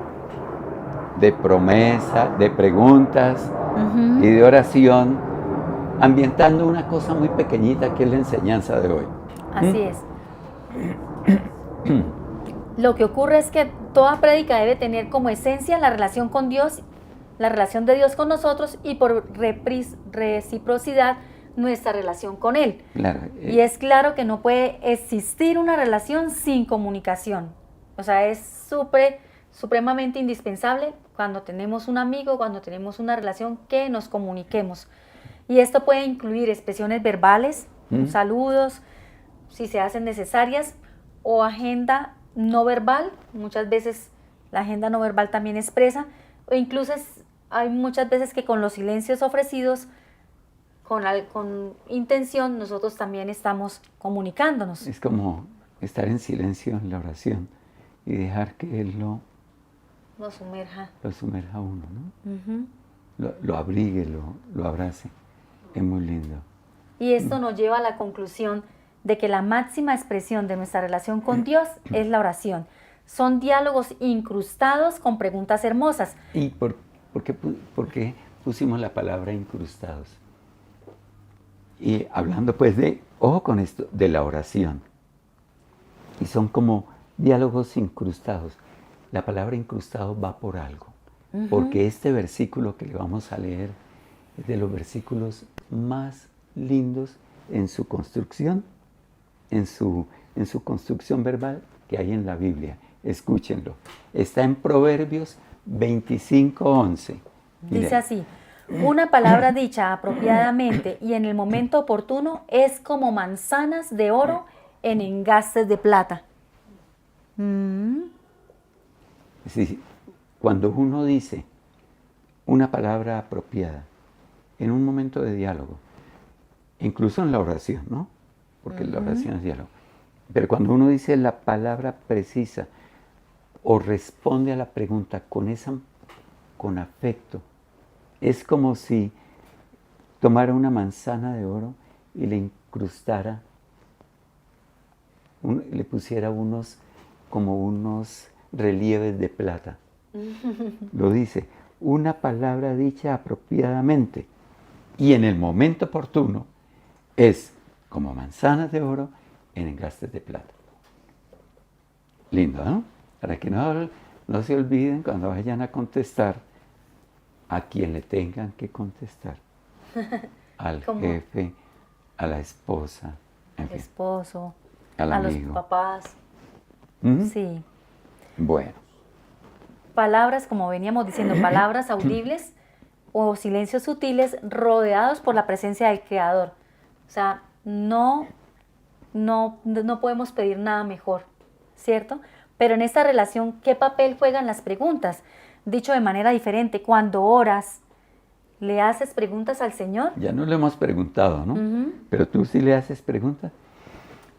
de promesa, de preguntas y de oración, ambientando una cosa muy pequeñita que es la enseñanza de hoy. Así es. Lo que ocurre es que toda prédica debe tener como esencia la relación con Dios, la relación de Dios con nosotros y por reciprocidad nuestra relación con Él. Claro, y es claro que no puede existir una relación sin comunicación. O sea, es supremamente indispensable cuando tenemos un amigo, cuando tenemos una relación, que nos comuniquemos. Y esto puede incluir expresiones verbales, saludos, si se hacen necesarias, o agenda no verbal. Muchas veces la agenda no verbal también expresa, o incluso hay muchas veces que con los silencios ofrecidos, con intención, nosotros también estamos comunicándonos. Es como estar en silencio en la oración y dejar que Él lo sumerja a uno, ¿no? lo abrigue, lo abrace. Es muy lindo. Y esto nos lleva a la conclusión de que la máxima expresión de nuestra relación con Dios es la oración. Son diálogos incrustados con preguntas hermosas. ¿Y por qué pusimos la palabra incrustados? Y hablando pues ojo con esto, de la oración. Y son como diálogos incrustados. La palabra incrustado va por algo. Porque este versículo que le vamos a leer es de los versículos más lindos en su construcción, en su construcción verbal que hay en la Biblia. Escúchenlo. Está en Proverbios 25:11. Dice así: una palabra dicha apropiadamente y en el momento oportuno es como manzanas de oro en engastes de plata. Sí, cuando uno dice una palabra apropiada en un momento de diálogo, incluso en la oración, ¿no? Porque la oración es diálogo. Pero cuando uno dice la palabra precisa o responde a la pregunta con afecto, es como si tomara una manzana de oro y le incrustara, le pusiera unos relieves de plata. Lo dice, una palabra dicha apropiadamente y en el momento oportuno es como manzanas de oro en engastes de plata. Lindo, ¿no? Para que no se olviden cuando vayan a contestar a quien le tengan que contestar. Al jefe, a la esposa, Al esposo, al a amigo. los papás. Sí. Bueno. Palabras, como veníamos diciendo, palabras audibles o silencios sutiles rodeados por la presencia del Creador. O sea, no podemos pedir nada mejor, ¿cierto? Pero en esta relación, ¿qué papel juegan las preguntas? Dicho de manera diferente, cuando oras, ¿le haces preguntas al Señor? Ya no le hemos preguntado, ¿no? Pero tú sí le haces preguntas.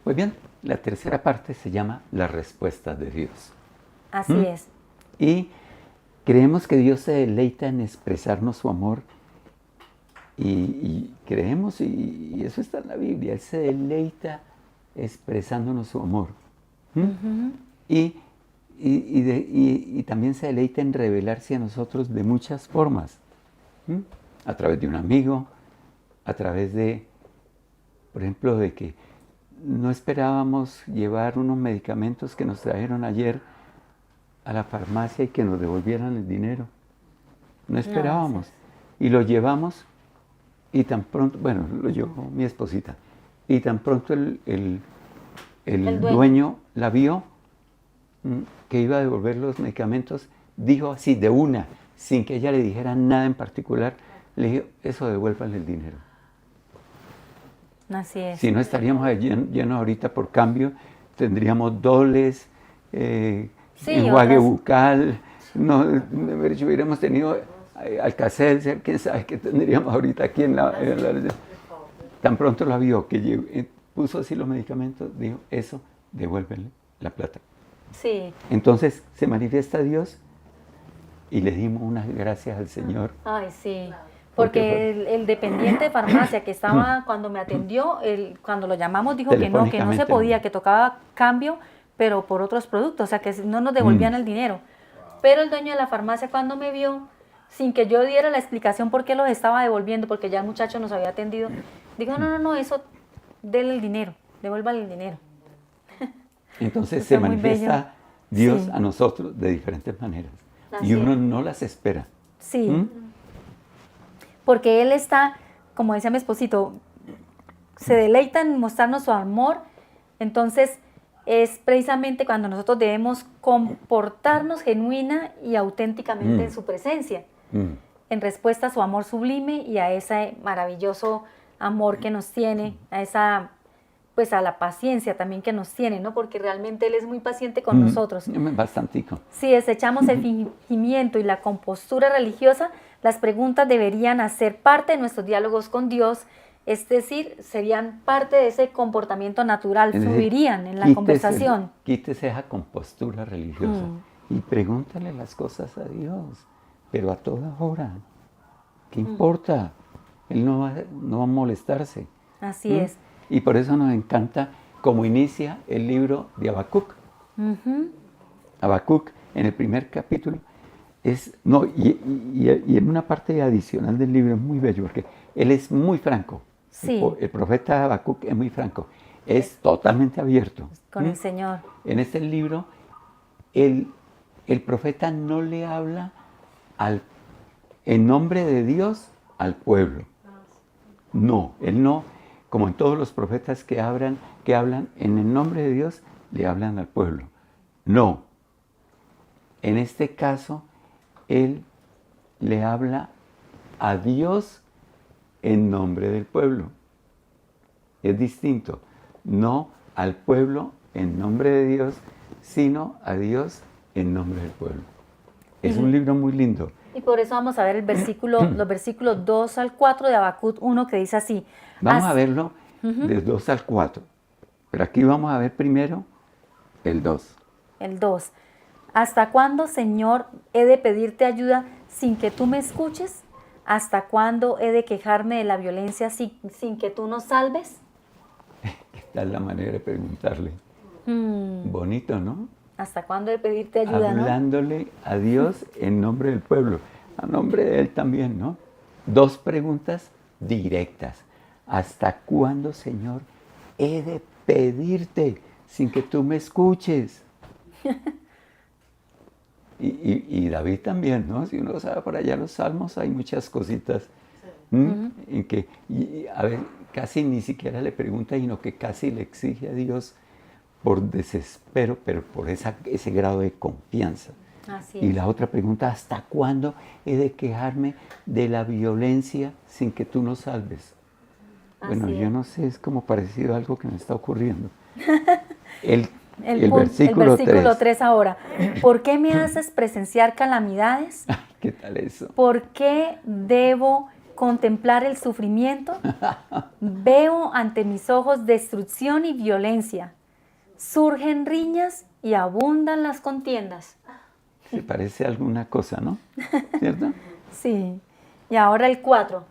Pues bien, la tercera parte se llama las respuestas de Dios. Así es. Y creemos que Dios se deleita en expresarnos su amor. Y creemos, y eso está en la Biblia, Él se deleita expresándonos su amor. Y también se deleita en revelarse a nosotros de muchas formas. A través de un amigo, a través de, por ejemplo, de que no esperábamos llevar unos medicamentos que nos trajeron ayer a la farmacia y que nos devolvieran el dinero. No esperábamos. Y lo llevamos y tan pronto, bueno, lo llevó mi esposita, y tan pronto el dueño la vio, que iba a devolver los medicamentos, dijo así de una, sin que ella le dijera nada en particular, le dijo, eso devuélvanle el dinero. Así es. Si no estaríamos llenos ahorita por cambio, tendríamos dobles, enjuague bucal, no, hubiéramos tenido Alka-Seltzer, quién sabe qué tendríamos ahorita aquí en la tan pronto la vio, que puso así los medicamentos, dijo, eso, devuélvenle la plata. Sí. Entonces se manifiesta Dios y le dimos unas gracias al Señor. Ay, sí. Porque el dependiente de farmacia que estaba cuando me atendió, cuando lo llamamos dijo que no se podía, que tocaba cambio, pero por otros productos, o sea que no nos devolvían el dinero. Pero el dueño de la farmacia cuando me vio, sin que yo diera la explicación por qué los estaba devolviendo, porque ya el muchacho nos había atendido, dijo, no, eso, denle el dinero, devuélvale el dinero. Entonces se manifiesta Dios a nosotros de diferentes maneras. Así y uno no las espera. Sí. Porque Él está, como decía mi esposito, se deleita en mostrarnos su amor. Entonces es precisamente cuando nosotros debemos comportarnos genuina y auténticamente en su presencia, en respuesta a su amor sublime y a ese maravilloso amor que nos tiene, a esa, pues a la paciencia también que nos tiene, ¿no? Porque realmente Él es muy paciente con nosotros. Bastantico. Si desechamos el fingimiento y la compostura religiosa, las preguntas deberían hacer parte de nuestros diálogos con Dios, es decir, serían parte de ese comportamiento natural, fluirían en la conversación. Quítese esa compostura religiosa y pregúntale las cosas a Dios, pero a toda hora. ¿Qué importa? Él no va a molestarse. Así es. Y por eso nos encanta cómo inicia el libro de Habacuc. Habacuc, en el primer capítulo, y en una parte adicional del libro es muy bello, porque él es muy franco. Sí. El profeta Habacuc es muy franco. Es totalmente abierto. Con el Señor. En este libro, el profeta no le habla en nombre de Dios al pueblo. No, él no, como en todos los profetas que hablan en el nombre de Dios, le hablan al pueblo. No, en este caso, él le habla a Dios en nombre del pueblo. Es distinto, no al pueblo en nombre de Dios, sino a Dios en nombre del pueblo. Es un libro muy lindo. Y por eso vamos a ver los versículos 2 al 4 de Habacuc 1, que dice así. Vamos a verlo del 2 al 4. Pero aquí vamos a ver primero el 2. El 2. ¿Hasta cuándo, Señor, he de pedirte ayuda sin que tú me escuches? ¿Hasta cuándo he de quejarme de la violencia sin que tú nos salves? Esta es la manera de preguntarle. Bonito, ¿no? ¿Hasta cuándo he de pedirte ayuda, Hablándole a Dios en nombre del pueblo, a nombre de él también, ¿no? Dos preguntas directas. ¿Hasta cuándo, Señor, he de pedirte sin que tú me escuches? Y David también, ¿no? Si uno sabe por allá los salmos, hay muchas cositas en que, a ver, casi ni siquiera le pregunta, sino que casi le exige a Dios por desespero, pero por ese grado de confianza. Así Y es. la otra pregunta, ¿hasta cuándo he de quejarme de la violencia sin que tú nos salves? Bueno, Así yo es. no sé, es como parecido a algo que me está ocurriendo. El El versículo 3 ahora. ¿Por qué me haces presenciar calamidades? Ay, ¿qué tal eso? ¿Por qué debo contemplar el sufrimiento? Veo ante mis ojos destrucción y violencia. Surgen riñas y abundan las contiendas. Se parece a alguna cosa, ¿no? ¿Cierto? Sí. Y ahora el 4.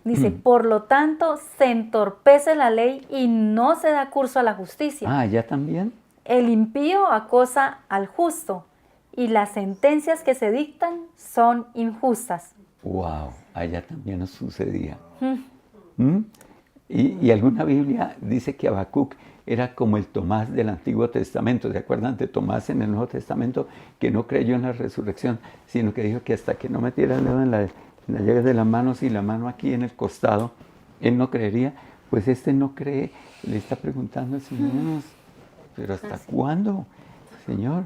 Dice, por lo tanto, se entorpece la ley y no se da curso a la justicia. Ah, ¿ya también? El impío acosa al justo y las sentencias que se dictan son injustas. Wow, allá también nos sucedía. Y alguna Biblia dice que Habacuc era como el Tomás del Antiguo Testamento. ¿Se acuerdan de Tomás en el Nuevo Testamento que no creyó en la resurrección, sino que dijo que hasta que no metiera el dedo en la llaga de las manos y la mano aquí en el costado, él no creería? Pues este no cree, le está preguntando al Señor, ¿pero hasta cuándo, Señor?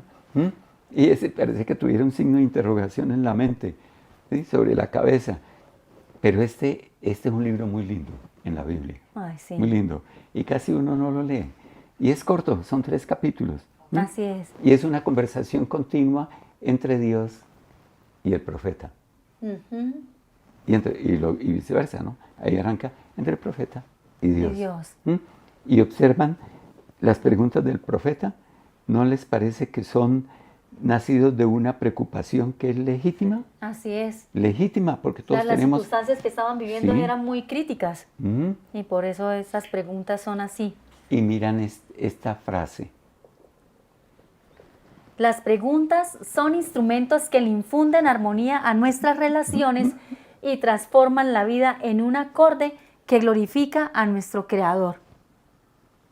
Y ese parece que tuviera un signo de interrogación en la mente, ¿sí? Sobre la cabeza. Pero este es un libro muy lindo en la Biblia. Ay, sí. Muy lindo. Y casi uno no lo lee. Y es corto, son 3 capítulos. Así es. Y es una conversación continua entre Dios y el profeta. Y viceversa, ¿no? Ahí arranca entre el profeta y Dios. Y observan las preguntas del profeta. ¿No les parece que son nacidos de una preocupación que es legítima? Así es. Legítima, porque todos Las tenemos... circunstancias que estaban viviendo Sí. eran muy críticas y por eso esas preguntas son así. Y miran esta frase. Las preguntas son instrumentos que le infunden armonía a nuestras relaciones y transforman la vida en un acorde que glorifica a nuestro Creador.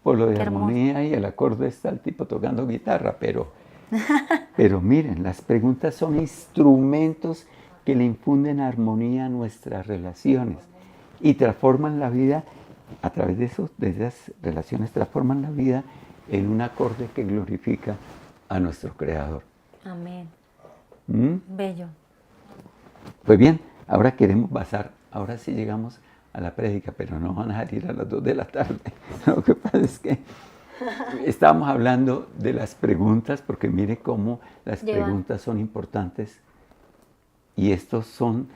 Por lo de Qué hermoso. armonía y el acorde está el tipo tocando guitarra, pero miren, las preguntas son instrumentos que le infunden armonía a nuestras relaciones y transforman la vida, a través de esas relaciones, transforman la vida en un acorde que glorifica a nuestro Creador. Amén. ¿Mm? Bello. Pues bien, ahora queremos pasar, ahora sí llegamos a la prédica, pero no van a salir a las 2 de la tarde. Lo que pasa es que estábamos hablando de las preguntas, porque mire cómo las preguntas son importantes. Y estos son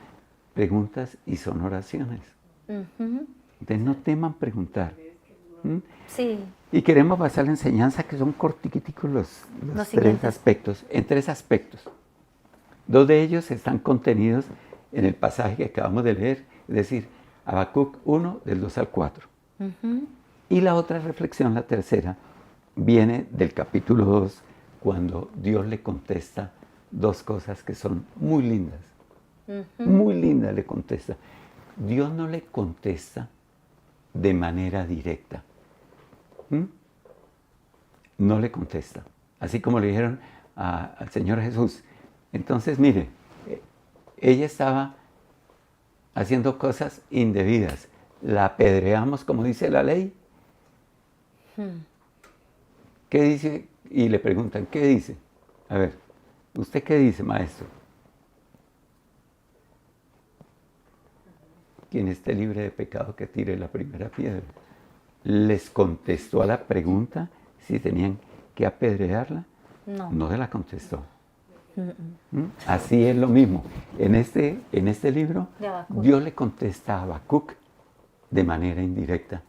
preguntas y son oraciones. Entonces no teman preguntar. Sí. Y queremos basar la enseñanza, que son cortiquiticos los 3 siguientes. aspectos, en 3 aspectos. 2 de ellos están contenidos en el pasaje que acabamos de leer, es decir, Habacuc 1, del 2 al 4. Y la otra reflexión, la tercera, viene del capítulo 2, cuando Dios le contesta dos cosas que son muy lindas. Muy lindas le contesta. Dios no le contesta de manera directa. No le contesta. Así como le dijeron al Señor Jesús. Entonces, mire, ella estaba haciendo cosas indebidas. La apedreamos, como dice la ley. ¿Qué dice? Y le preguntan, ¿qué dice? A ver, ¿usted qué dice, maestro? Quien esté libre de pecado, que tire la primera piedra. ¿Les contestó a la pregunta si tenían que apedrearla? No. No se la contestó. Así es lo mismo. En este libro, De Habacuc. Dios le contesta a Habacuc de manera indirecta.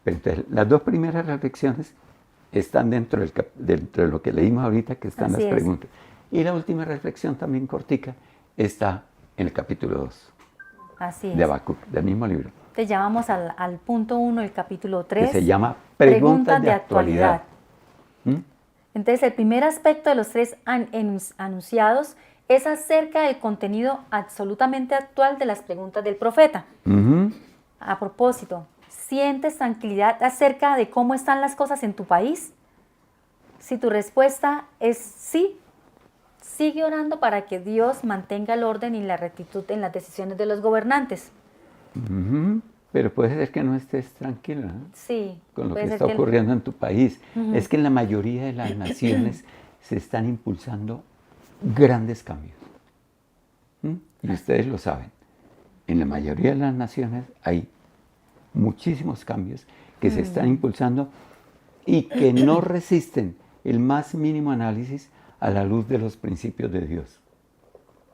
Pero entonces, las dos primeras reflexiones están dentro de lo que leímos ahorita, que están Así las es. preguntas. Y la última reflexión, también cortica, está en el capítulo 2 Así de es. Habacuc, del mismo libro, Te llamamos al punto 1 del capítulo que 3. se llama Preguntas de actualidad. Entonces, el primer aspecto de los tres anunciados es acerca del contenido absolutamente actual de las preguntas del profeta. Ujú. A propósito, ¿sientes tranquilidad acerca de cómo están las cosas en tu país? Si tu respuesta es sí, sigue orando para que Dios mantenga el orden y la rectitud en las decisiones de los gobernantes. Ujú. Pero puede ser que no estés tranquila, ¿no? Sí, Con lo puede que ser está que- ocurriendo en tu país. Es que en la mayoría de las naciones se están impulsando grandes cambios. Y ustedes lo saben. En la mayoría de las naciones hay muchísimos cambios que se están impulsando y que no resisten el más mínimo análisis a la luz de los principios de Dios.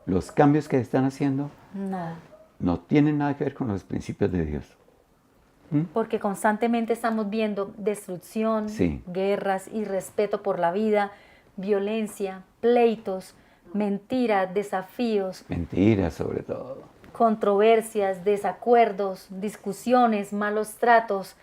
Los cambios que se están haciendo Nada. no tienen nada que ver con los principios de Dios. Porque constantemente estamos viendo destrucción, Sí. guerras, irrespeto por la vida, violencia, pleitos, mentiras, desafíos, Mentiras sobre todo. controversias, desacuerdos, discusiones, malos tratos,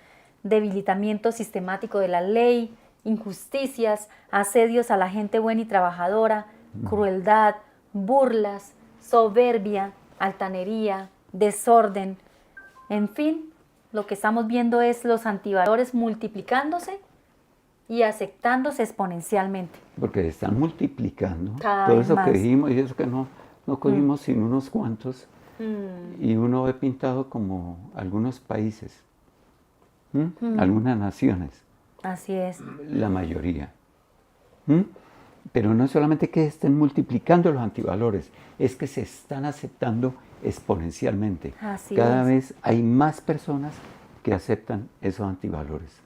debilitamiento sistemático de la ley, injusticias, asedios a la gente buena y trabajadora, crueldad, burlas, soberbia, altanería, desorden. En fin, lo que estamos viendo es los antivalores multiplicándose y aceptándose exponencialmente. Porque se están multiplicando. Cada Todo vez eso más. que dijimos y eso que no cogimos sin unos cuantos. Y uno ve pintado como algunos países, algunas naciones, Así es. la mayoría. Pero no es solamente que estén multiplicando los antivalores, es que se están aceptando exponencialmente. Así Cada es. vez hay más personas que aceptan esos antivalores.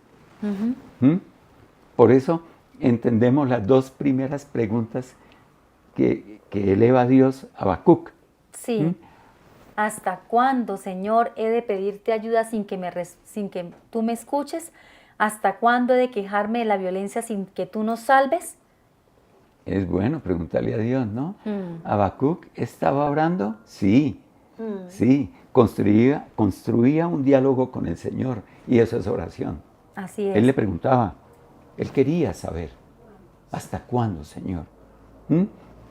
Por eso entendemos las dos primeras preguntas que eleva Dios a Habacuc. Sí. ¿Hasta cuándo, Señor, he de pedirte ayuda sin que tú me escuches? ¿Hasta cuándo he de quejarme de la violencia sin que tú nos salves? Es bueno preguntarle a Dios, ¿no? ¿Habacuc estaba orando? Sí, sí. Construía un diálogo con el Señor y eso es oración. Así es. Él le preguntaba, él quería saber, ¿hasta cuándo, Señor?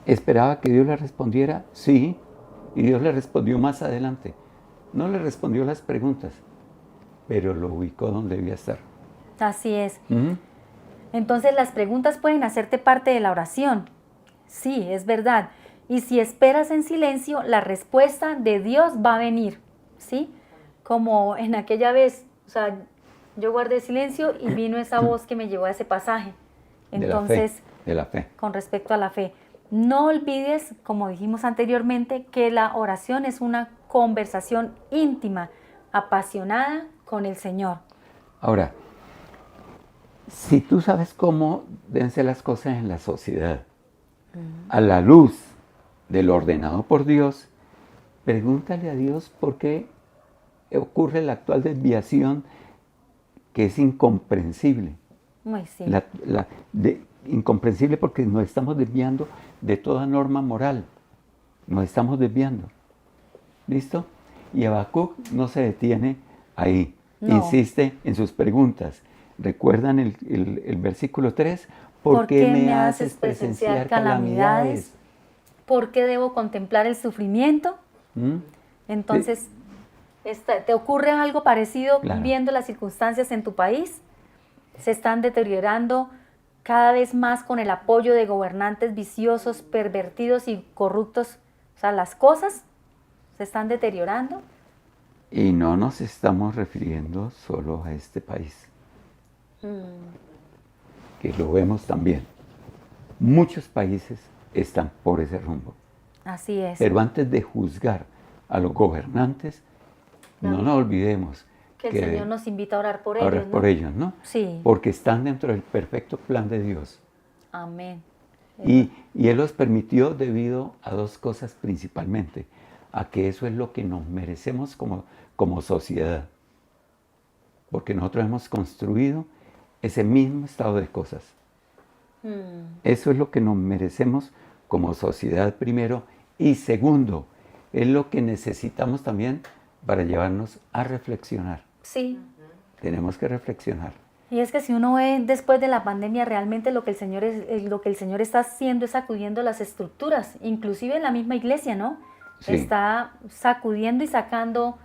¿Esperaba que Dios le respondiera? Sí. Y Dios le respondió más adelante. No le respondió las preguntas, pero lo ubicó donde debía estar. Así es. Entonces las preguntas pueden hacerte parte de la oración. Sí, es verdad. Y si esperas en silencio, la respuesta de Dios va a venir. ¿Sí? Como en aquella vez, o sea, yo guardé silencio y vino esa voz que me llevó a ese pasaje. Entonces, De la fe. con respecto a la fe, no olvides, como dijimos anteriormente, que la oración es una conversación íntima, apasionada con el Señor. Ahora, si tú sabes cómo deben ser las cosas en la sociedad, a la luz de lo ordenado por Dios, pregúntale a Dios por qué ocurre la actual desviación que es incomprensible. Muy sí. Incomprensible porque nos estamos desviando de toda norma moral. Nos estamos desviando. ¿Listo? Y Habacuc no se detiene ahí. No. Insiste en sus preguntas. ¿Recuerdan el versículo 3? ¿Por qué me haces presenciar calamidades? ¿Por qué debo contemplar el sufrimiento? ¿Mm? Entonces, ¿te ocurre algo parecido Claro. viendo las circunstancias en tu país? Se están deteriorando cada vez más con el apoyo de gobernantes viciosos, pervertidos y corruptos. O sea, las cosas se están deteriorando. Y no nos estamos refiriendo solo a este país, que lo vemos también. Muchos países están por ese rumbo. Así es. Pero antes de juzgar a los gobernantes, no nos olvidemos Que el Señor nos invita a orar por a orar ellos, ¿no? por ellos, ¿no? Sí. Porque están dentro del perfecto plan de Dios. Amén. Y Él los permitió debido a dos cosas principalmente. A que eso es lo que nos merecemos como sociedad. Porque nosotros hemos construido ese mismo estado de cosas. Eso es lo que nos merecemos como sociedad primero. Y segundo, es lo que necesitamos también para llevarnos a reflexionar. Sí. Tenemos que reflexionar. Y es que si uno ve después de la pandemia, realmente lo que el Señor está haciendo es sacudiendo las estructuras, inclusive en la misma iglesia, ¿no? Sí. Está sacudiendo y sacando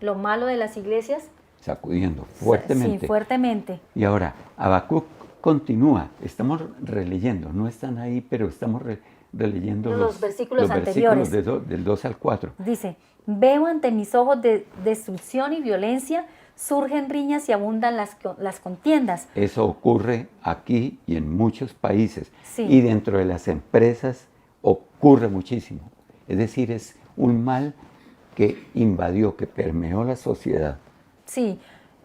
lo malo de las iglesias. Sacudiendo fuertemente. Sí, fuertemente. Y ahora, Habacuc continúa. Estamos releyendo. No están ahí, pero estamos releyendo Los versículos anteriores. Del 2 al 4. Dice, veo ante mis ojos de destrucción y violencia, surgen riñas y abundan las contiendas. Eso ocurre aquí y en muchos países. Sí. Y dentro de las empresas ocurre muchísimo. Es decir, es un mal que invadió, que permeó la sociedad. Sí,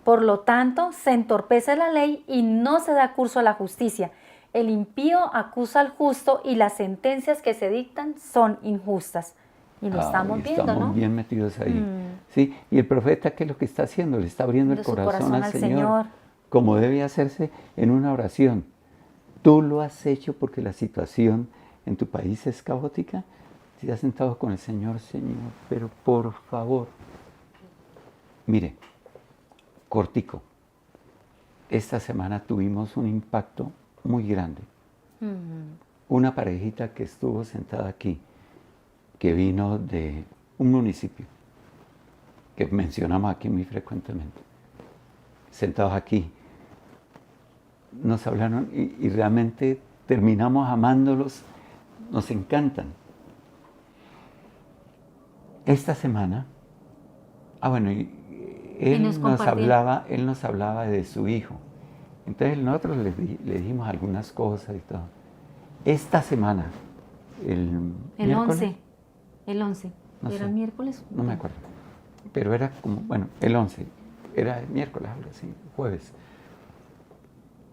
por lo tanto, se entorpece la ley y no se da curso a la justicia. El impío acusa al justo y las sentencias que se dictan son injustas. Y lo estamos viendo, estamos ¿no? bien metidos ahí. Sí, y el profeta, ¿qué es lo que está haciendo? Le está abriendo el Su corazón al Señor, Señor. como debe hacerse en una oración. Tú lo has hecho porque la situación en tu país es caótica. Si has sentado con el Señor, Señor, pero por favor. Mire, cortico. Esta semana tuvimos un impacto muy grande. Una parejita que estuvo sentada aquí, que vino de un municipio que mencionamos aquí muy frecuentemente. Sentados aquí, nos hablaron y realmente terminamos amándolos, nos encantan. Esta semana, él nos hablaba de su hijo. Entonces nosotros le dijimos algunas cosas y todo. Esta semana, el miércoles, El 11. No ¿Era sé. miércoles? no me acuerdo, pero era como, el 11, era el miércoles, algo así, jueves.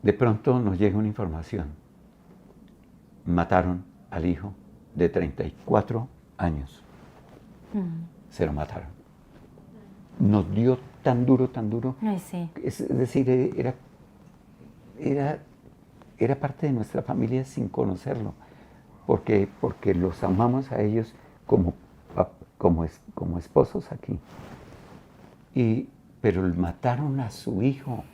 De pronto nos llega una información. Mataron al hijo de 34 años. Se lo mataron. Nos dio tan duro. Ay, sí. Es decir, era parte de nuestra familia sin conocerlo, porque los amamos a ellos como esposos aquí. Pero mataron a su hijo.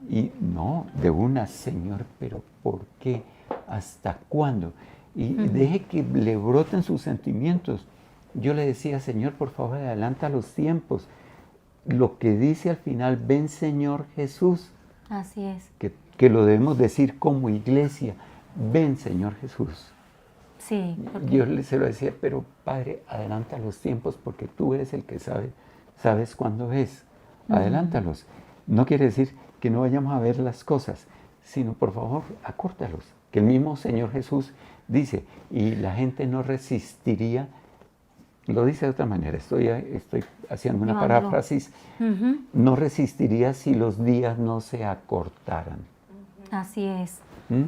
Y no, de una, Señor, pero ¿por qué? ¿Hasta cuándo? Y deje que le broten sus sentimientos. Yo le decía, Señor, por favor, adelanta los tiempos. Lo que dice al final, ven Señor Jesús, Así es. que lo debemos decir como iglesia, ven Señor Jesús. Sí. Yo se lo decía, pero Padre, adelanta los tiempos porque tú eres el que sabes cuándo es. Adelántalos. No quiere decir que no vayamos a ver las cosas, sino por favor, acórtalos. Que el mismo Señor Jesús dice, y la gente no resistiría. Lo dice de otra manera, estoy haciendo una paráfrasis. No resistiría si los días no se acortaran. Así es. ¿Mm?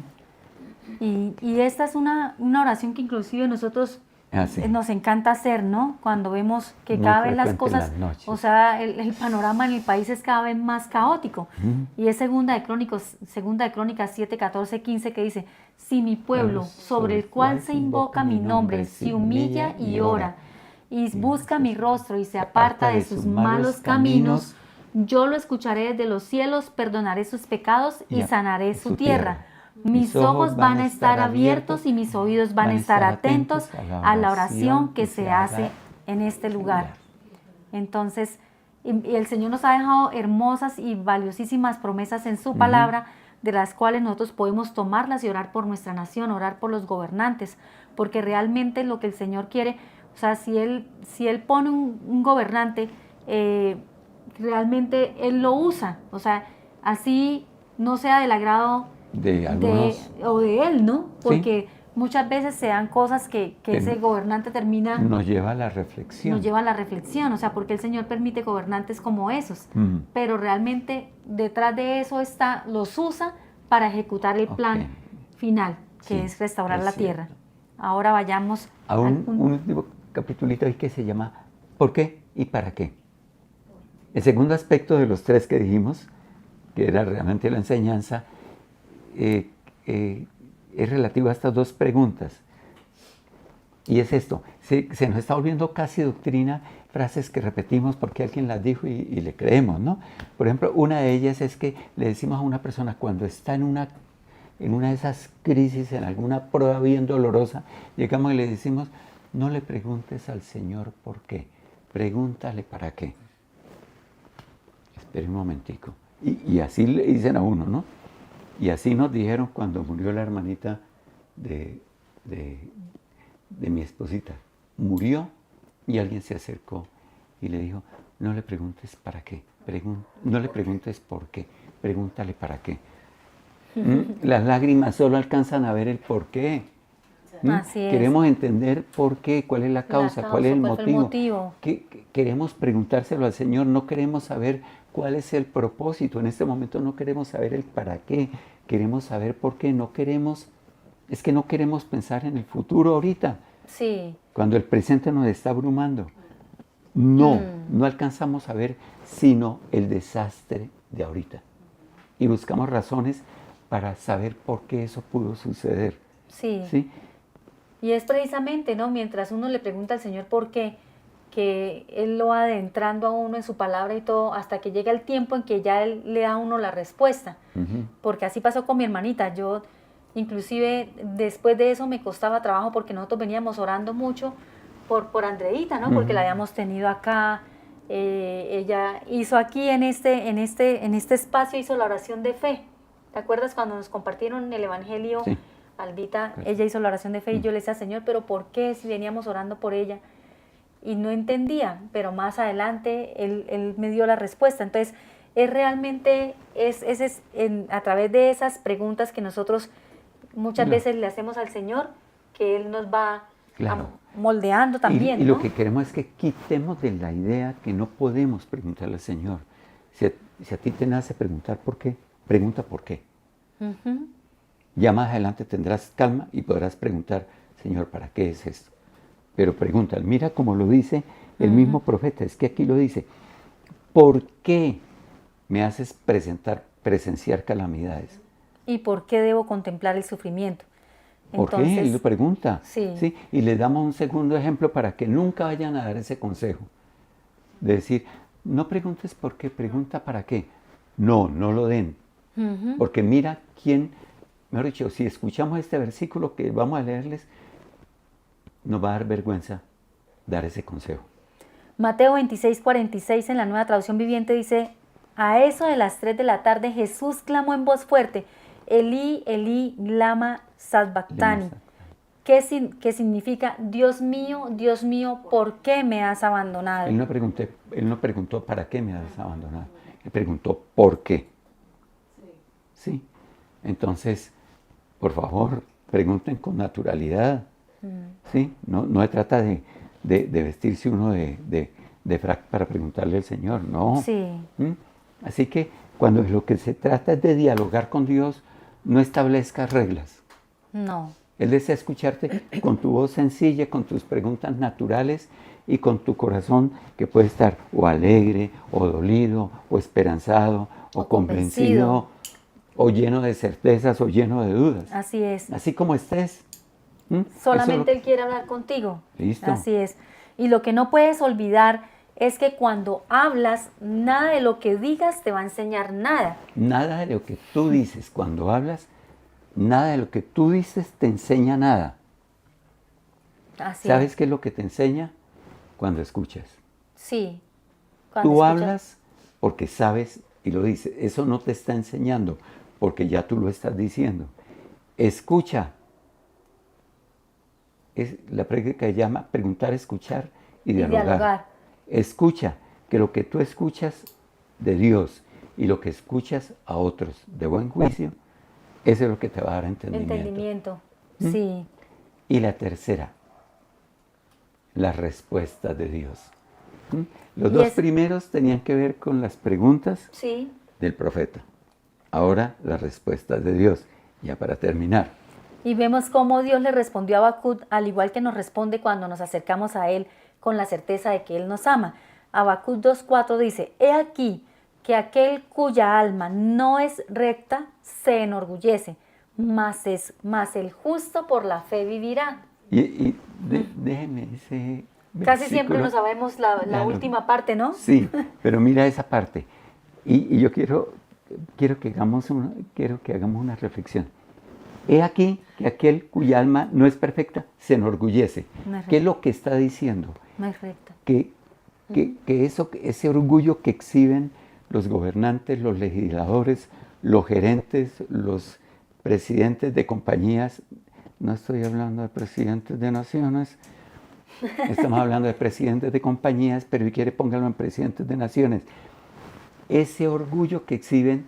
Y esta es una oración que inclusive nosotros Así. nos encanta hacer, ¿no? Cuando vemos que Muy cada vez las frecuente en cosas, las noches. o sea, el panorama en el país es cada vez más caótico. Y es segunda de Crónicas 7, 14, 15 que dice, si mi pueblo, sobre el cual se invoca mi nombre, se humilla y ora, y busca mi rostro y se aparta de sus malos caminos, yo lo escucharé desde los cielos, perdonaré sus pecados y sanaré su tierra. Mis ojos van a estar abiertos y mis oídos van a estar atentos a la oración que se hace en este lugar. Entonces, y el Señor nos ha dejado hermosas y valiosísimas promesas en su palabra, de las cuales nosotros podemos tomarlas y orar por nuestra nación, orar por los gobernantes, porque realmente lo que el Señor quiere, o sea, si Él pone un gobernante, realmente Él lo usa, o sea, así no sea del agrado de algunos o de Él, ¿no? Porque sí, muchas veces se dan cosas que ese gobernante termina... Nos lleva a la reflexión. Nos lleva a la reflexión, o sea, porque el Señor permite gobernantes como esos, pero realmente detrás de eso los usa para ejecutar el plan final, que Sí, es restaurar es la cierto. tierra. Ahora vayamos A un último capitulito ahí que se llama ¿por qué y para qué? El segundo aspecto de los tres que dijimos, que era realmente la enseñanza, es relativo a estas dos preguntas. Y es esto, se nos está volviendo casi doctrina, frases que repetimos porque alguien las dijo y le creemos, ¿no? Por ejemplo, una de ellas es que le decimos a una persona cuando está en una de esas crisis, en alguna prueba bien dolorosa, llegamos y le decimos, no le preguntes al Señor por qué, pregúntale para qué. Espere un momentico. Y así le dicen a uno, ¿no? Y así nos dijeron cuando murió la hermanita de mi esposita. Murió y alguien se acercó y le dijo, no le preguntes para qué, no le preguntes por qué, pregúntale para qué. Las lágrimas solo alcanzan a ver el por qué. Así es. Queremos entender por qué, cuál es la causa, cuál es el motivo. Queremos preguntárselo al Señor, no queremos saber cuál es el propósito. En este momento no queremos saber el para qué, queremos saber por qué. Es que no queremos pensar en el futuro ahorita. Sí. Cuando el presente nos está abrumando. No alcanzamos a ver sino el desastre de ahorita. Y buscamos razones para saber por qué eso pudo suceder. Sí. ¿Sí? Y es precisamente, ¿no? Mientras uno le pregunta al Señor por qué, que Él lo va adentrando a uno en su palabra y todo, hasta que llega el tiempo en que ya Él le da a uno la respuesta. Porque así pasó con mi hermanita. Yo, inclusive, después de eso me costaba trabajo porque nosotros veníamos orando mucho por Andreita, ¿no? Porque la habíamos tenido acá. Ella hizo aquí en este espacio, hizo la oración de fe. ¿Te acuerdas cuando nos compartieron el Evangelio? Sí. Albita, ella hizo la oración de fe y yo le decía, Señor, ¿pero por qué si veníamos orando por ella? Y no entendía, pero más adelante Él me dio la respuesta. Entonces, a través de esas preguntas que nosotros muchas veces le hacemos al Señor, que Él nos va moldeando también. Y ¿no? lo que queremos es que quitemos de la idea que no podemos preguntarle al Señor. Si a ti te nace preguntar por qué, pregunta por qué. Ya más adelante tendrás calma y podrás preguntar, Señor, ¿para qué es esto? Pero pregúntale, mira como lo dice el mismo profeta, es que aquí lo dice, ¿por qué me haces presenciar calamidades? ¿Y por qué debo contemplar el sufrimiento? ¿Por qué? Y lo pregunta. Sí. Y le damos un segundo ejemplo para que nunca vayan a dar ese consejo. De decir, no preguntes por qué, pregunta para qué. No lo den. Porque mira quién... Mejor dicho, si escuchamos este versículo que vamos a leerles, nos va a dar vergüenza dar ese consejo. Mateo 26:46 en la Nueva Traducción Viviente dice, a eso de las 3 de la tarde Jesús clamó en voz fuerte, Elí, Elí, lama sabactani, que significa, Dios mío, ¿por qué me has abandonado? Él no preguntó para qué me has abandonado, él preguntó por qué. Sí. Entonces, por favor, pregunten con naturalidad. ¿Sí? No se trata de vestirse uno de frac para preguntarle al Señor, no. Sí. Así que cuando lo que se trata es de dialogar con Dios, no establezcas reglas. No. Él desea escucharte con tu voz sencilla, con tus preguntas naturales y con tu corazón que puede estar o alegre, o dolido, o esperanzado, o convencido, o lleno de certezas, o lleno de dudas. Así es. Así como estés. Solamente Él quiere hablar contigo. Listo. Así es. Y lo que no puedes olvidar es que cuando hablas, nada de lo que digas te va a enseñar nada. Nada de lo que tú dices cuando hablas, nada de lo que tú dices te enseña nada. Así ¿Sabes es. qué es lo que te enseña? Cuando escuchas. Sí. Cuando Tú escuchas- hablas porque sabes y lo dices. Eso no te está enseñando porque ya tú lo estás diciendo. Escucha. Es, la práctica se llama preguntar, escuchar y dialogar. dialogar. Escucha, que lo que tú escuchas de Dios y lo que escuchas a otros de buen juicio, eso es lo que te va a dar entendimiento. Entendimiento. Sí. Y la tercera, la respuesta de Dios. Los Y dos es- primeros tenían que ver con las preguntas Sí. del profeta. Ahora las respuestas de Dios. Ya para terminar. Y vemos cómo Dios le respondió a Habacuc, al igual que nos responde cuando nos acercamos a Él con la certeza de que Él nos ama. Habacuc 2:4 dice, he aquí que aquel cuya alma no es recta se enorgullece, mas el justo por la fe vivirá. Déjeme ese Casi siempre versículo. nos sabemos la Ya lo- última parte, ¿no? Sí, pero mira esa parte. Y yo quiero que hagamos una reflexión. He aquí que aquel cuya alma no es perfecta se enorgullece. No es ¿Qué es lo que está diciendo? No es recta. Que ese orgullo que exhiben los gobernantes, los legisladores, los gerentes, los presidentes de compañías, no estoy hablando de presidentes de naciones, estamos hablando de presidentes de compañías, pero si quiere póngalo en presidentes de naciones. Ese orgullo que exhiben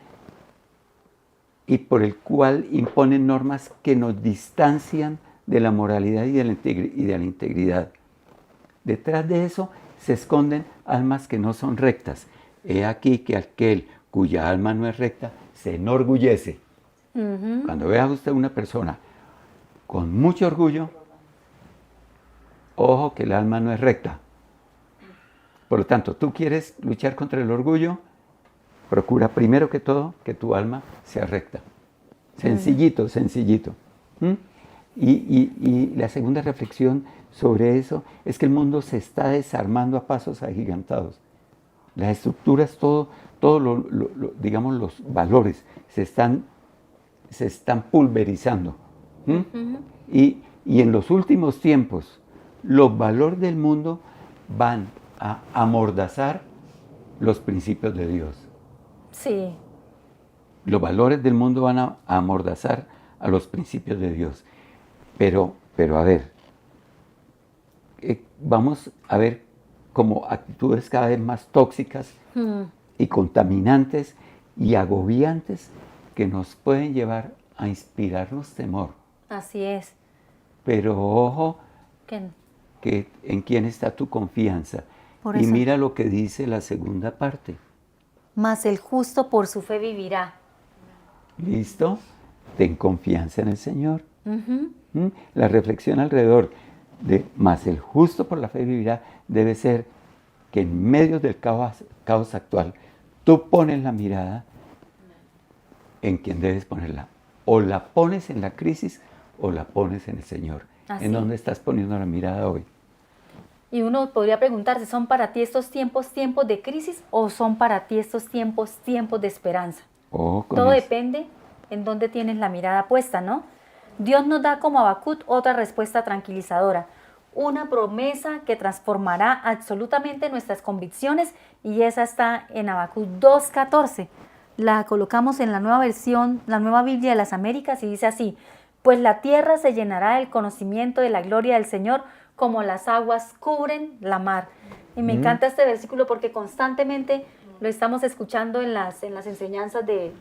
y por el cual imponen normas que nos distancian de la moralidad y de la integridad. Detrás de eso se esconden almas que no son rectas. He aquí que aquel cuya alma no es recta se enorgullece. Cuando vea usted una persona con mucho orgullo, ojo que el alma no es recta. Por lo tanto, tú quieres luchar contra el orgullo, procura primero que todo que tu alma sea recta. Sencillito, sencillito. Y la segunda reflexión sobre eso es que el mundo se está desarmando a pasos agigantados. Las estructuras, digamos, los valores se están pulverizando. Y en los últimos tiempos, los valores del mundo van a amordazar los principios de Dios. Sí. Los valores del mundo van a amordazar a los principios de Dios. Pero a ver, vamos a ver como actitudes cada vez más tóxicas y contaminantes y agobiantes que nos pueden llevar a inspirarnos temor. Así es. Pero ojo, Que que en quién está tu confianza. Por Y eso. mira lo que dice la segunda parte. mas el justo por su fe vivirá. ¿Listo? Ten confianza en el Señor. La reflexión alrededor de más el justo por la fe vivirá debe ser que en medio del caos actual tú pones la mirada en quien debes ponerla. O la pones en la crisis o la pones en el Señor. Así. ¿En dónde estás poniendo la mirada hoy? Y uno podría preguntarse, ¿son para ti estos tiempos de crisis o son para ti estos tiempos de esperanza? Oh, con Todo eso. depende en dónde tienes la mirada puesta, ¿no? Dios nos da como Habacuc otra respuesta tranquilizadora, una promesa que transformará absolutamente nuestras convicciones y esa está en Habacuc 2:14. La colocamos en la nueva versión, la nueva Biblia de las Américas y dice así, pues la tierra se llenará del conocimiento de la gloria del Señor como las aguas cubren la mar. Y me encanta este versículo porque constantemente lo estamos escuchando en las enseñanzas del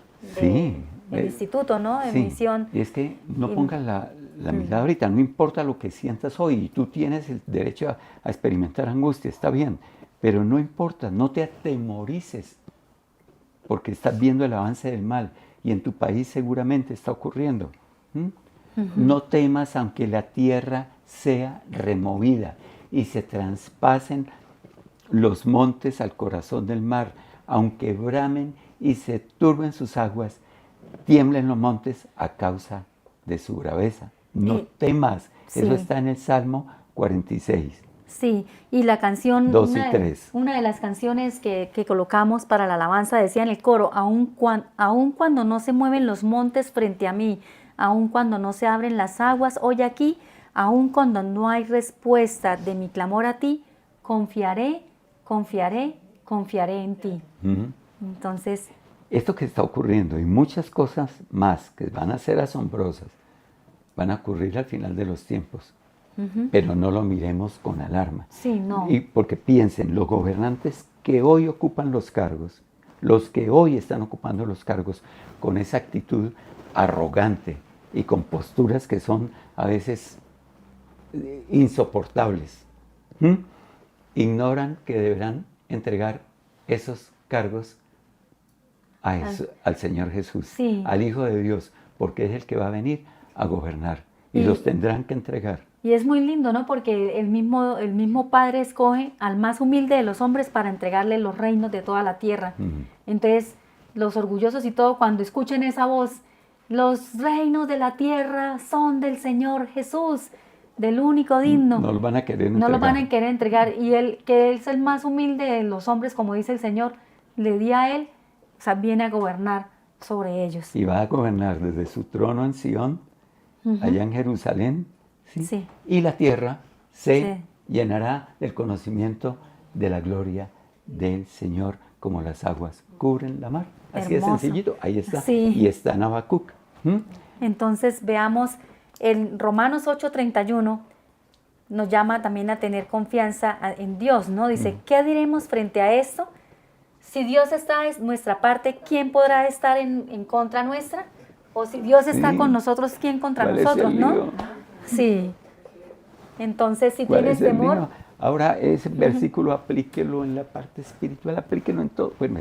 instituto, ¿no? De Sí, misión. y es que no Y- pongas la mirada ahorita, no importa lo que sientas hoy, tú tienes el derecho a experimentar angustia, está bien, pero no importa, no te atemorices, porque estás viendo el avance del mal y en tu país seguramente está ocurriendo. No temas aunque la tierra sea removida y se traspasen los montes al corazón del mar, aunque bramen y se turben sus aguas, tiemblen los montes a causa de su braveza. No Y- temas. Eso sí. está en el Salmo 46. Sí, y la canción, 2 y 3. una de las canciones que colocamos para la alabanza decía en el coro, aun cuando no se mueven los montes frente a mí, aun cuando no se abren las aguas hoy aquí, aun cuando no hay respuesta de mi clamor a ti, confiaré, confiaré, confiaré en ti. Entonces, Esto que está ocurriendo y muchas cosas más que van a ser asombrosas, van a ocurrir al final de los tiempos. Pero no lo miremos con alarma. sí, no. Y porque piensen, los gobernantes que hoy ocupan los cargos, los que hoy están ocupando los cargos con esa actitud arrogante y con posturas que son a veces insoportables, ignoran que deberán entregar esos cargos al Señor Jesús, Sí. al Hijo de Dios, porque es el que va a venir a gobernar y los tendrán que entregar. Y es muy lindo, ¿no? Porque el mismo Padre escoge al más humilde de los hombres para entregarle los reinos de toda la tierra. Entonces, los orgullosos y todo, cuando escuchen esa voz, los reinos de la tierra son del Señor Jesús, del único digno. No los van a querer No entregar. los van a querer entregar. Y él, que es el más humilde de los hombres, como dice el Señor, le di a él, o sea, viene a gobernar sobre ellos. Y va a gobernar desde su trono en Sion, allá en Jerusalén, ¿sí? Sí. Y la tierra se Sí. llenará del conocimiento de la gloria del Señor, como las aguas cubren la mar. Así Hermoso. de sencillito, ahí está. Sí. Y está en Habacuc. Entonces veamos, en Romanos 8:31 nos llama también a tener confianza en Dios, ¿no? Dice, ¿qué diremos frente a esto? Si Dios está en nuestra parte, ¿quién podrá estar en contra nuestra? O si Dios está Sí. con nosotros, ¿quién contra ¿Cuál es nosotros, el no? lío? Sí. Entonces, si ¿Cuál tienes es el temor, lío? Ahora, ese versículo aplíquelo en la parte espiritual, aplíquelo en todo. Bueno,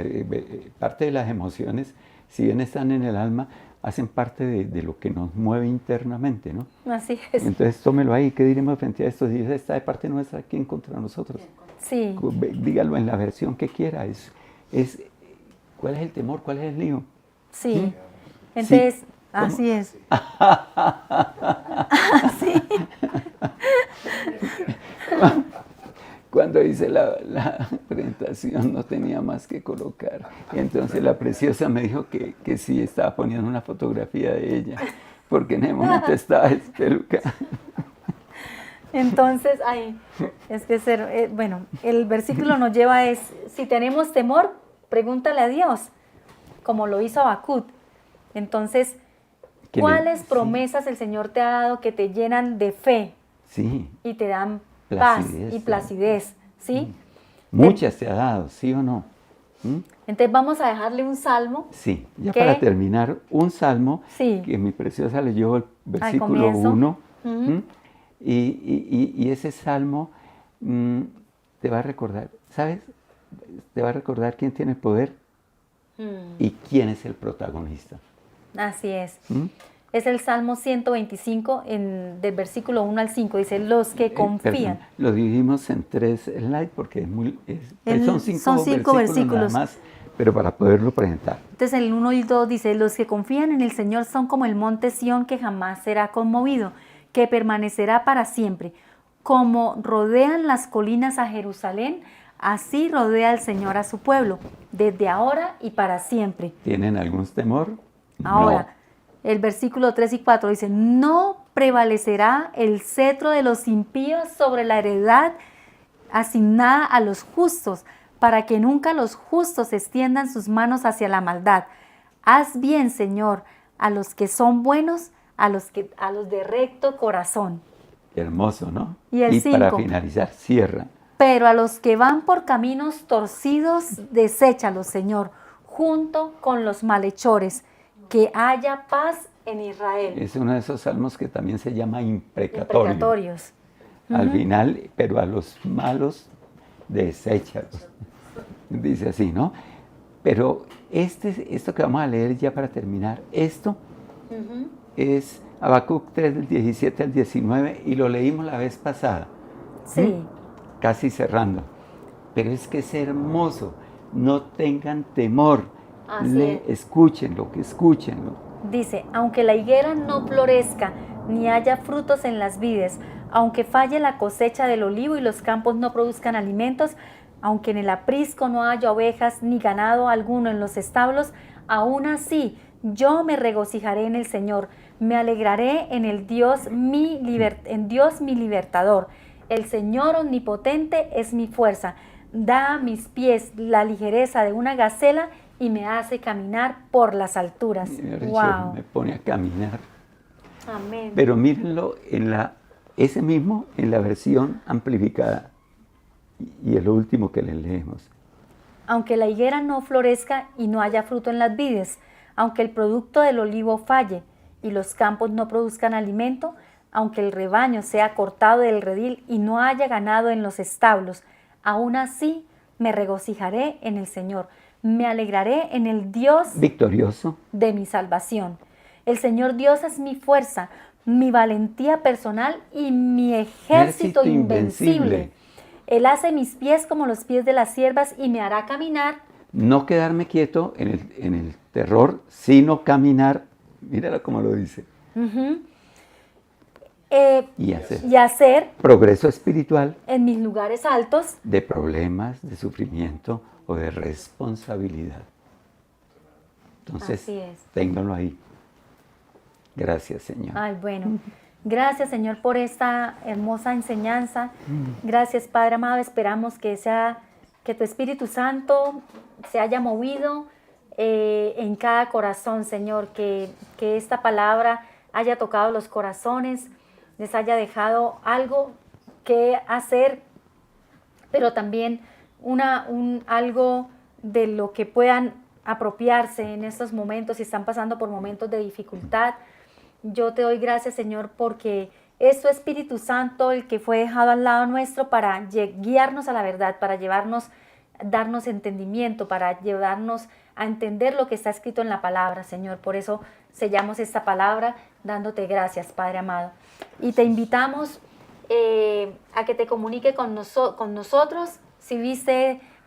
parte de las emociones, si bien están en el alma, hacen parte de lo que nos mueve internamente, ¿no? así es. Entonces, tómelo ahí. ¿Qué diremos frente a esto? Si Dios está de parte nuestra, ¿quién contra nosotros? Sí, Dígalo en la versión que quiera. ¿Cuál es el temor? ¿Cuál es el lío? sí. Entonces, ¿Cómo? así es. Cuando hice la presentación no tenía más que colocar. Y entonces la preciosa me dijo que sí estaba poniendo una fotografía de ella, porque en ese momento estaba despelucada. Entonces, es que bueno, el versículo nos lleva si tenemos temor, pregúntale a Dios, como lo hizo Habacuc. Entonces, ¿cuáles promesas el Señor te ha dado que te llenan de fe Sí, y te dan Placidez, paz y sí. placidez? ¿Sí? muchas te ha dado, ¿sí o no? Entonces vamos a dejarle un salmo. Sí, ya ¿Qué? para terminar, un salmo Sí. que mi preciosa leyó el versículo comienzo. 1. Ujú. Y ese salmo te va a recordar, ¿sabes? Te va a recordar quién tiene el poder y quién es el protagonista. Así es. ¿Mm? Es el Salmo 125, del versículo 1 al 5. Dice, los que confían. Perdón, lo dividimos en 3 slides porque son 5 versículos nada más, pero para poderlo presentar. Entonces el 1 y 2 dice, los que confían en el Señor son como el monte Sión que jamás será conmovido, que permanecerá para siempre. Como rodean las colinas a Jerusalén, así rodea el Señor a su pueblo, desde ahora y para siempre. ¿Tienen algún temor? Ahora, el versículo 3 y 4 dice, no prevalecerá el cetro de los impíos sobre la heredad asignada a los justos, para que nunca los justos extiendan sus manos hacia la maldad. Haz bien, Señor, a los que son buenos, a los de recto corazón. Hermoso, ¿no? Y el para 5. finalizar, cierra. Pero a los que van por caminos torcidos, deséchalos, Señor, junto con los malhechores, que haya paz en Israel. Es uno de esos salmos que también se llama imprecatorio. Imprecatorios. Al final, pero a los malos, deséchalos. Dice así, ¿no? Pero esto que vamos a leer ya para terminar, esto es Habacuc 3 del 17 al 19 y lo leímos la vez pasada. Sí. Casi cerrando. Pero es que es hermoso. No tengan temor. Así es. Escúchenlo. Dice, aunque la higuera no florezca, ni haya frutos en las vides, Aunque falle la cosecha del olivo y los campos no produzcan alimentos, aunque en el aprisco no haya ovejas ni ganado alguno en los establos, aún así yo me regocijaré en el Señor, me alegraré en el Dios en Dios mi libertador. El Señor omnipotente es mi fuerza, da a mis pies la ligereza de una gacela y me hace caminar por las alturas. Wow. Me pone a caminar. Amén. Pero mírenlo ese mismo en la versión amplificada. Y es lo último que les leemos. Aunque la higuera no florezca y no haya fruto en las vides, aunque el producto del olivo falle y los campos no produzcan alimento, aunque el rebaño sea cortado del redil y no haya ganado en los establos, aún así me regocijaré en el Señor, me alegraré en el Dios victorioso de mi salvación. El Señor Dios es mi fuerza, mi valentía personal y mi ejército invencible. Él hace mis pies como los pies de las ciervas y me hará caminar. No quedarme quieto en el terror, sino caminar, míralo como lo dice, y hacer progreso espiritual en mis lugares altos de problemas, de sufrimiento o de responsabilidad. Entonces, ténganlo ahí. Gracias, Señor. Ay, bueno. Gracias, Señor, por esta hermosa enseñanza. Gracias, Padre amado. Esperamos que tu Espíritu Santo se haya movido en cada corazón, Señor. Que esta palabra haya tocado los corazones, les haya dejado algo que hacer, pero también algo de lo que puedan apropiarse en estos momentos, si están pasando por momentos de dificultad. Yo te doy gracias, Señor, porque es tu Espíritu Santo el que fue dejado al lado nuestro para guiarnos a la verdad, para darnos entendimiento, para llevarnos a entender lo que está escrito en la palabra, Señor. Por eso sellamos esta palabra dándote gracias, Padre amado. Y te invitamos a que te comunique con nosotros. Si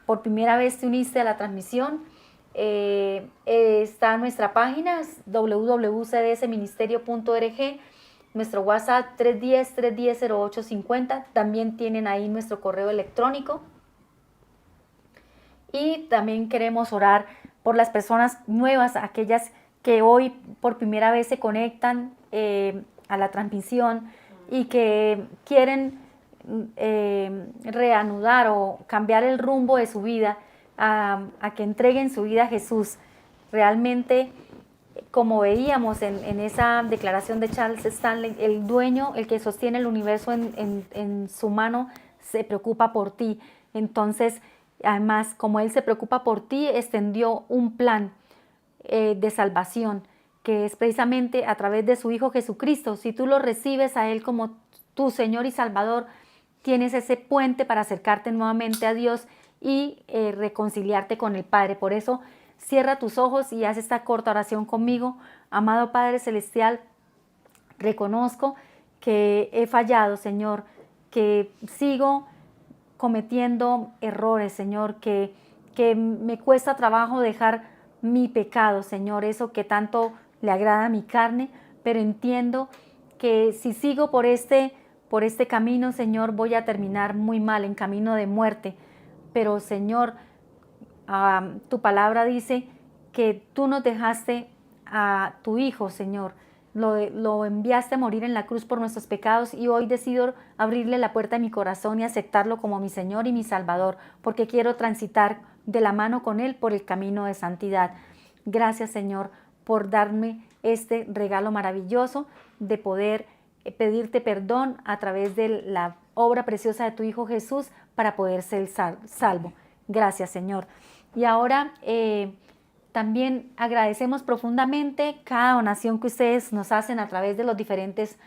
por primera vez te uniste a la transmisión, está nuestra página www.cdsministerio.org, nuestro WhatsApp 310-310-0850, también tienen ahí nuestro correo electrónico. Y también queremos orar por las personas nuevas, aquellas que hoy por primera vez se conectan a la transmisión y que quieren reanudar o cambiar el rumbo de su vida, a que entreguen su vida a Jesús. Realmente, como veíamos en esa declaración de Charles Stanley, el dueño, el que sostiene el universo en su mano, se preocupa por ti. Entonces, además, como Él se preocupa por ti, extendió un plan de salvación, que es precisamente a través de su Hijo Jesucristo. Si tú lo recibes a Él como tu Señor y Salvador, tienes ese puente para acercarte nuevamente a Dios y reconciliarte con el Padre. Por eso, cierra tus ojos y haz esta corta oración conmigo. Amado Padre Celestial, reconozco que he fallado, Señor, que sigo cometiendo errores, Señor, que me cuesta trabajo dejar mi pecado, Señor, eso que tanto le agrada a mi carne, pero entiendo que si sigo por este camino, Señor, voy a terminar muy mal, en camino de muerte. Pero, Señor, tu palabra dice que tú nos dejaste a tu Hijo, Señor. Lo enviaste a morir en la cruz por nuestros pecados y hoy decido abrirle la puerta de mi corazón y aceptarlo como mi Señor y mi Salvador, porque quiero transitar de la mano con Él por el camino de santidad. Gracias, Señor, por darme este regalo maravilloso de poder pedirte perdón a través de la obra preciosa de tu Hijo Jesús para poder ser salvo. Gracias, Señor. Y ahora también agradecemos profundamente cada donación que ustedes nos hacen a través de los diferentes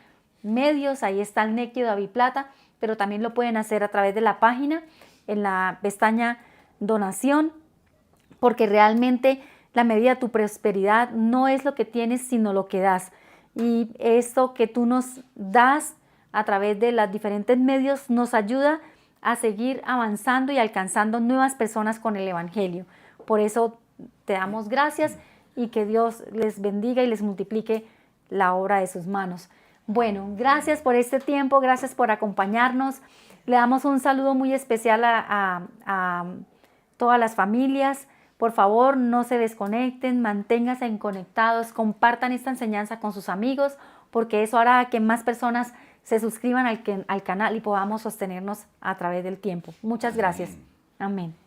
medios. Ahí está el Nequi de Aviplata, pero también lo pueden hacer a través de la página, en la pestaña donación, porque realmente la medida de tu prosperidad no es lo que tienes, sino lo que das. Y esto que tú nos das a través de los diferentes medios nos ayuda a seguir avanzando y alcanzando nuevas personas con el Evangelio. Por eso te damos gracias y que Dios les bendiga y les multiplique la obra de sus manos. Bueno, gracias por este tiempo, gracias por acompañarnos. Le damos un saludo muy especial a todas las familias. Por favor, no se desconecten, manténganse conectados, compartan esta enseñanza con sus amigos, porque eso hará que más personas se suscriban al canal y podamos sostenernos a través del tiempo. Muchas gracias. Amén.